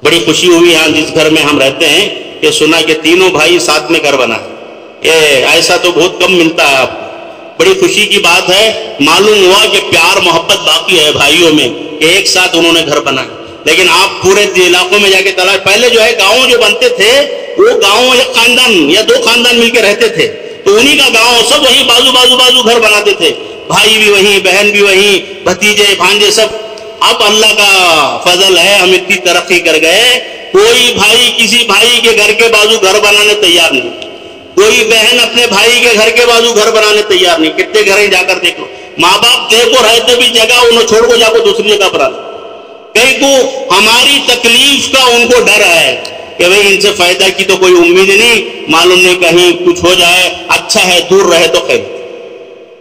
بڑی خوشی ہوئی یہاں جس گھر میں ہم رہتے ہیں کہ سنا کہ تینوں بھائی ساتھ میں گھر بنا ہے، یہ ایسا تو بہت کم ملتا ہے آپ کو، بڑی خوشی کی بات ہے۔ معلوم ہوا کہ پیار محبت باقی ہے بھائیوں میں کہ ایک ساتھ انہوں نے گھر بنایا، لیکن آپ پورے علاقوں میں جا کے تلاش، پہلے جو ہے گاؤں جو بنتے تھے وہ گاؤں ایک خاندان یا 2 خاندان مل کے رہتے تھے، تو انہی کا گاؤں، سب وہیں بازو گھر بناتے تھے، بھائی بھی وہیں، بہن بھی وہیں، بھتیجے بھانجے سب۔ اب اللہ کا فضل ہے، ہم اتنی ترقی کر گئے، کوئی بھائی کسی بھائی کے گھر کے بازو گھر بنانے تیار نہیں، کوئی بہن اپنے بھائی کے گھر کے بازو گھر بنانے تیار نہیں۔ کتنے گھر جا کر دیکھ لو، ماں باپ دیکھو رہتے بھی جگہ انہیں چھوڑ کو جا کو دوسری جگہ بنا، کہیں کو ہماری تکلیف کا ان کو ڈر ہے کہ بھئی ان سے فائدہ کی تو کوئی امید نہیں، معلوم نہیں کہیں کچھ ہو جائے، اچھا ہے دور رہے تو خیر۔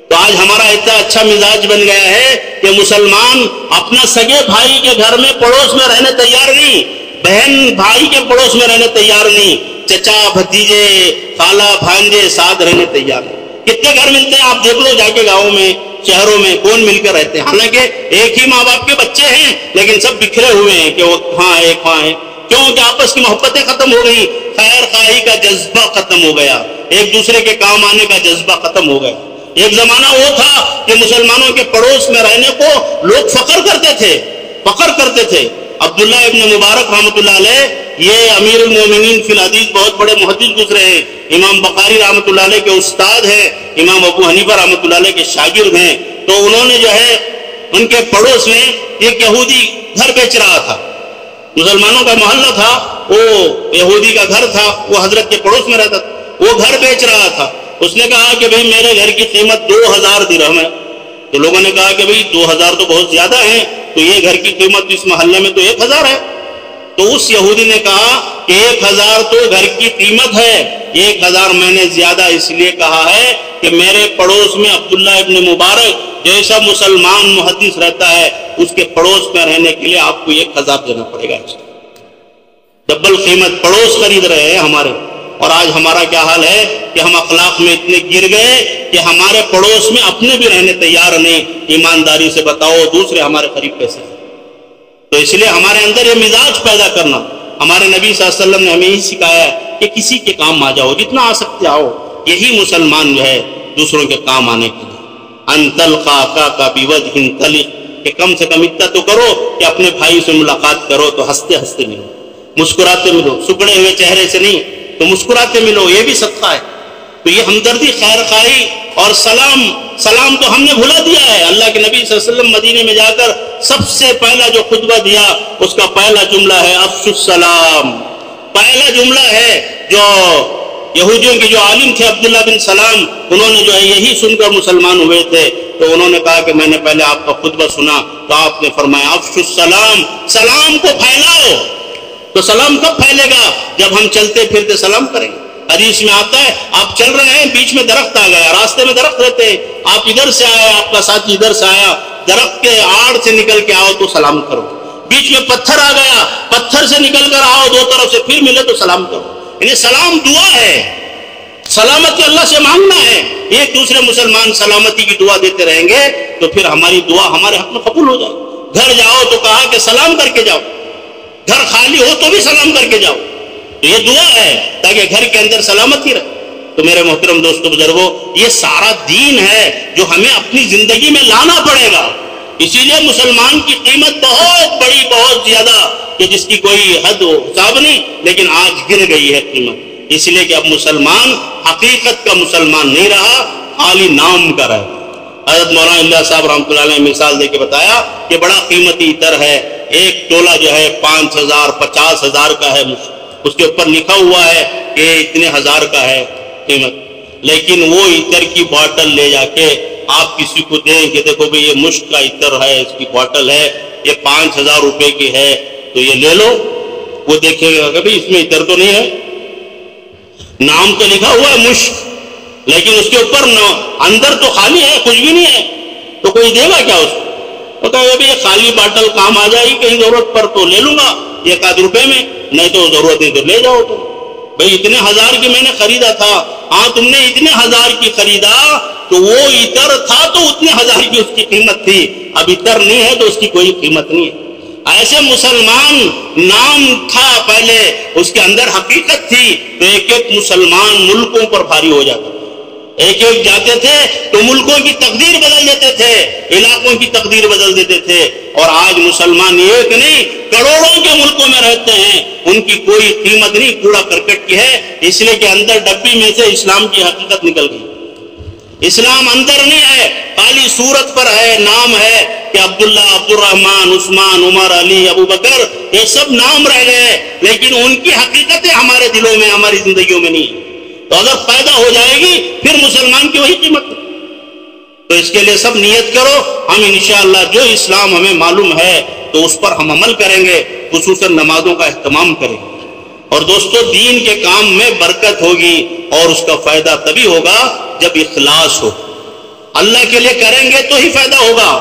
تو آج ہمارا اتنا اچھا مزاج بن گیا ہے کہ مسلمان اپنا سگے بھائی کے گھر میں پڑوس میں رہنے تیار نہیں، بہن بھائی کے پڑوس میں رہنے تیار نہیں، چچا بھتیجے خالہ بھانجے ساتھ رہنے تیار نہیں۔ کتنے گھر ملتے ہیں آپ دیکھ لو جا کے، گاؤں میں شہروں میں کون مل کر رہتے ہیں، حالانکہ ایک ہی ماں باپ کے بچے ہیں لیکن سب بکھرے ہوئے ہیں کہ وہ ہاں ایک ہاں ہے، کیونکہ آپس کی محبتیں ختم ہو گئی، خیر خواہی کا جذبہ ختم ہو گیا، ایک دوسرے کے کام آنے کا جذبہ ختم ہو گیا۔ ایک زمانہ وہ تھا کہ مسلمانوں کے پڑوس میں رہنے کو لوگ فخر کرتے تھے۔ عبداللہ ابن مبارک رحمۃ اللہ علیہ یہ امیر المومنین فی الحدیث بہت بڑے محدث گزرے ہیں، امام بخاری رحمۃ اللہ علیہ کے استاد ہیں، امام ابو حنیفہ رحمۃ اللہ علیہ کے شاگرد ہیں۔ تو انہوں نے جو ہے ان کے پڑوس میں ایک یہودی گھر بیچ رہا تھا، مسلمانوں کا محلہ تھا، وہ یہودی کا گھر تھا، وہ حضرت کے پڑوس میں رہتا تھا، وہ گھر بیچ رہا تھا۔ اس نے کہا کہ بھئی میرے گھر کی قیمت 2000 درہم ہے۔ تو لوگوں نے کہا کہ بھئی 2000 تو بہت زیادہ ہیں، تو یہ گھر کی قیمت اس محلے میں تو 1000 ہے۔ تو اس یہودی نے کہا کہ 1000 تو گھر کی قیمت ہے، 1000 میں نے زیادہ اس لیے کہا ہے کہ میرے پڑوس میں عبداللہ ابن مبارک جیسا مسلمان محدث رہتا ہے، اس کے پڑوس میں رہنے کے لیے آپ کو 1000 دینا پڑے گا۔ ڈبل قیمت پڑوس خرید رہے ہیں ہمارے۔ اور آج ہمارا کیا حال ہے کہ ہم اخلاق میں اتنے گر گئے کہ ہمارے پڑوس میں اپنے بھی رہنے تیار نہیں۔ ایمانداری سے بتاؤ دوسرے ہمارے قریب کیسے ہیں؟ تو اس لیے ہمارے اندر یہ مزاج پیدا کرنا، ہمارے نبی صلی اللہ علیہ وسلم نے ہمیں یہی سکھایا ہے کہ کسی کے کام آ جاؤ، جتنا آ سکتے آؤ۔ یہی مسلمان جو ہے دوسروں کے کام آنے کے لیے انتل خاکا کا بوجہ طلق، کہ کم سے کم اتنا تو کرو کہ اپنے بھائی سے ملاقات کرو تو ہنستے ہنستے ملو، مسکراتے ملو، سکڑے ہوئے چہرے سے نہیں تو مسکراتے ملو، یہ بھی صدقہ ہے۔ تو یہ ہمدردی، خیر خواہی اور سلام تو ہم نے بھلا دیا ہے۔ اللہ کے نبی صلی اللہ علیہ وسلم مدینے میں جا کر سب سے پہلا جو خطبہ دیا اس کا پہلا جملہ ہے افشوا السلام۔ پہلا جملہ ہے جو یہودیوں کے جو عالم تھے عبداللہ بن سلام، انہوں نے جو ہے یہی سن کر مسلمان ہوئے تھے۔ تو انہوں نے کہا کہ میں نے پہلے آپ کا خطبہ سنا تو آپ نے فرمایا افشوا السلام، سلام کو پھیلاؤ۔ تو سلام کب پھیلے گا؟ جب ہم چلتے پھرتے سلام کریں گے۔ حدیث میں آتا ہے آپ چل رہے ہیں، بیچ میں درخت آ گیا، راستے میں درخت رہتے ہیں، آپ ادھر سے آئے، آپ کا ساتھی ادھر سے آیا، درخت کے آڑ سے نکل کے آؤ تو سلام کرو۔ بیچ میں پتھر آ گیا، پتھر سے نکل کر آؤ، دو طرف سے پھر ملے تو سلام کرو۔ یعنی سلام دعا ہے، سلامتی اللہ سے مانگنا ہے۔ ایک دوسرے مسلمان سلامتی کی دعا دیتے رہیں گے تو پھر ہماری دعا ہمارے حق میں قبول ہو جائے۔ گھر جاؤ تو کہا کہ سلام کر کے جاؤ، گھر خالی ہو تو بھی سلام کر کے جاؤ، یہ دعا ہے تاکہ گھر کے اندر سلامتی رہے۔ تو میرے محترم دوستو بزرگوں، یہ سارا دین ہے جو ہمیں اپنی زندگی میں لانا پڑے گا۔ اسی لیے مسلمان کی قیمت بہت بڑی، بہت زیادہ، کہ جس کی کوئی حد و حساب نہیں، لیکن آج گر گئی ہے قیمت، اس لیے کہ اب مسلمان حقیقت کا مسلمان نہیں رہا، خالی نام کا رہا۔ حضرت مولانا اللہ صاحب رحمۃ اللہ علیہ نے مثال دے کے بتایا کہ بڑا قیمتی عطر ہے، ایک تولہ جو ہے 5000 50,000 کا ہے، اس کے اوپر لکھا ہوا ہے کہ اتنے ہزار کا ہے قیمت، لیکن وہ عطر کی بوتل لے جا کے آپ کسی کو دیں کہ دیکھو بھئی یہ مشک کا عطر ہے، اس کی بوتل ہے، یہ 5000 روپے کی ہے، تو یہ لے لو۔ وہ دیکھے گا کہ بھئی اس میں عطر تو نہیں ہے، نام تو لکھا ہوا ہے مشک، لیکن اس کے اوپر اندر تو خالی ہے، کچھ بھی نہیں ہے، تو کوئی دے گا کیا اس کو؟ تو کہے گا بھئی یہ خالی باٹل کام آ جائے گی کہیں ضرورت پر تو لے لوں گا 1 روپے میں، نہیں تو ضرورت نہیں تو لے جاؤ تم۔ بھئی اتنے 1000 کی میں نے خریدا تھا، ہاں تم نے اتنے 1000 کی خریدا تو وہ عطر تھا تو اتنے 1000 کی اس کی قیمت تھی، اب عطر نہیں ہے تو اس کی کوئی قیمت نہیں ہے۔ ایسے مسلمان نام تھا پہلے، اس کے اندر حقیقت تھی، تو ایک ایک مسلمان ملکوں پر بھاری ہو جاتا، ایک ایک جاتے تھے تو ملکوں کی تقدیر بدل دیتے تھے، علاقوں کی تقدیر بدل دیتے تھے۔ اور آج مسلمان ایک نہیں کروڑوں کے ملکوں میں رہتے ہیں، ان کی کوئی قیمت نہیں، کوڑا کرکٹ کی ہے، اس لیے کہ اندر ڈبی میں سے اسلام کی حقیقت نکل گئی۔ اسلام اندر نہیں ہے، خالی صورت پر ہے، نام ہے کہ عبداللہ، عبد الرحمن، عثمان، عمر، علی، ابو بکر، یہ سب نام رہ گئے، لیکن ان کی حقیقتیں ہمارے دلوں میں، ہماری زندگیوں میں نہیں ہے۔ تو اگر پیدا ہو جائے گی پھر مسلمان کی وہی قیمت ہے۔ تو اس کے لیے سب نیت کرو، ہم انشاءاللہ جو اسلام ہمیں معلوم ہے تو اس پر ہم عمل کریں گے، خصوصاً نمازوں کا اہتمام کریں گے۔ اور دوستو دین کے کام میں برکت ہوگی اور اس کا فائدہ تبھی ہوگا جب اخلاص ہو۔ اللہ کے لیے کریں گے تو ہی فائدہ ہوگا،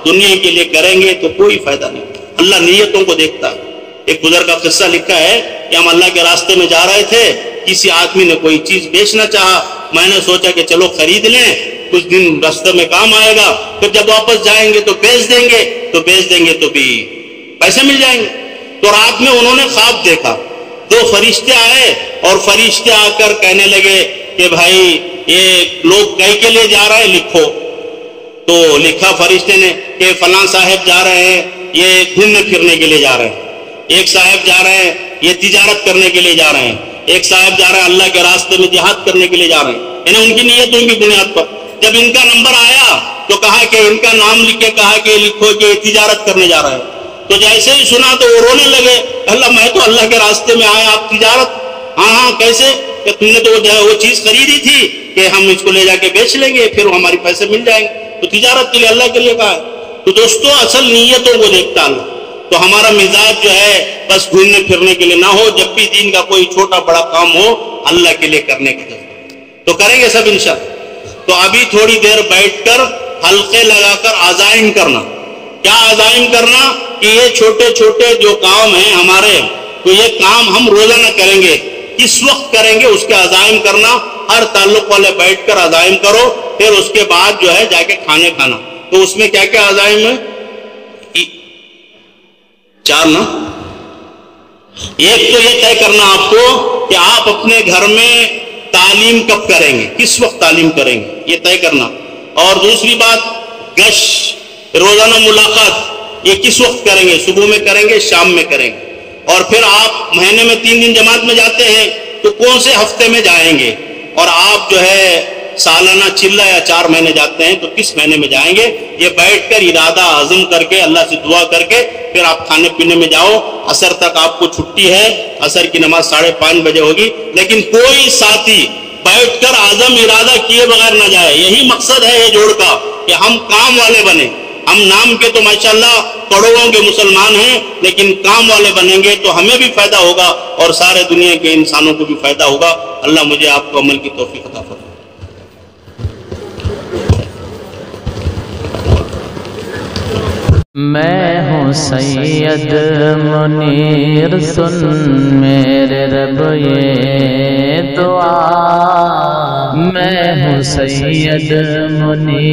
دنیا کے لیے کریں گے تو کوئی فائدہ نہیں۔ اللہ نیتوں کو دیکھتا ہے۔ ایک بزرگ کا قصہ لکھا ہے کہ ہم اللہ کے راستے میں جا رہے تھے، کسی آدمی نے کوئی چیز بیچنا چاہا، میں نے سوچا کہ چلو خرید لیں، کچھ دن راستے میں کام آئے گا، پھر جب واپس جائیں گے تو بیچ دیں گے تو بھی پیسے مل جائیں گے۔ تو رات میں انہوں نے خواب دیکھا، 2 فرشتے آئے اور فرشتے آ کر کہنے لگے کہ بھائی یہ لوگ کہیں کے لیے جا رہے ہیں، لکھو۔ تو لکھا فرشتے نے کہ فلاں صاحب جا رہے ہیں، یہ گھومنے پھرنے کے لیے جا رہے ہیں، ایک صاحب جا رہے ہیں یہ تجارت کرنے کے لیے جا رہے ہیں، ایک صاحب جا رہے ہیں اللہ کے راستے میں جہاد کرنے کے لیے جا رہے ہیں، یعنی ان کی نیتوں کی بنیاد پر۔ جب ان کا نمبر آیا تو کہا کہ ان کا نام لکھ کے کہا کہ لکھو کہ تجارت کرنے جا رہے ہیں۔ تو جیسے ہی سنا تو وہ رونے لگے، اللہ میں تو اللہ کے راستے میں آیا، آپ تجارت؟ ہاں کیسے؟ کہ تم نے تو وہ چیز خریدی تھی کہ ہم اس کو لے جا کے بیچ لیں گے، پھر ہمارے پیسے مل جائیں گے، تو تجارت کے لیے اللہ کے لیے کہا ہے۔ تو دوستو اصل نیتوں کو دیکھتا اللہ۔ تو ہمارا مزاج جو ہے بس گھومنے پھرنے کے لیے نہ ہو، جب بھی دین کا کوئی چھوٹا بڑا کام ہو اللہ کے لیے کرنے کا جذبہ، تو کریں گے سب انشاءاللہ۔ تو ابھی تھوڑی دیر بیٹھ کر حلقے لگا کر عزائم کرنا۔ کیا عزائم کرنا؟ کہ یہ چھوٹے چھوٹے جو کام ہیں ہمارے، تو یہ کام ہم روزانہ کریں گے، کس وقت کریں گے اس کے عزائم کرنا۔ ہر تعلق والے بیٹھ کر عزائم کرو، پھر اس کے بعد جو ہے جا کے کھانے کھانا۔ تو اس میں کیا کیا عزائم ہے؟ 4 نا۔ ایک تو یہ طے کرنا آپ کو کہ آپ اپنے گھر میں تعلیم کب کریں گے، کس وقت تعلیم کریں گے، یہ طے کرنا۔ اور دوسری بات گشت، روزانہ ملاقات، یہ کس وقت کریں گے، صبح میں کریں گے شام میں کریں گے۔ اور پھر آپ مہینے میں 3 دن جماعت میں جاتے ہیں تو کون سے ہفتے میں جائیں گے، اور آپ جو ہے سالانہ چلہ یا 4 مہینے جاتے ہیں تو کس مہینے میں جائیں گے۔ یہ بیٹھ کر ارادہ عزم کر کے اللہ سے دعا کر کے پھر آپ کھانے پینے میں جاؤ۔ عصر تک آپ کو چھٹی ہے، عصر کی نماز 5:30 بجے ہوگی، لیکن کوئی ساتھی بیٹھ کر عزم ارادہ کیے بغیر نہ جائے۔ یہی مقصد ہے یہ جوڑ کا کہ ہم کام والے بنیں۔ ہم نام کے تو ماشاءاللہ کروڑوں کے مسلمان ہیں، لیکن کام والے بنیں گے تو ہمیں بھی فائدہ ہوگا اور سارے دنیا کے انسانوں کو بھی فائدہ ہوگا۔ اللہ مجھے آپ کو عمل کی توفیق عطا فرمائے۔ میں ہوں سید منیر، سن میرے رب یہ دعا، میں ہوں سید منیر۔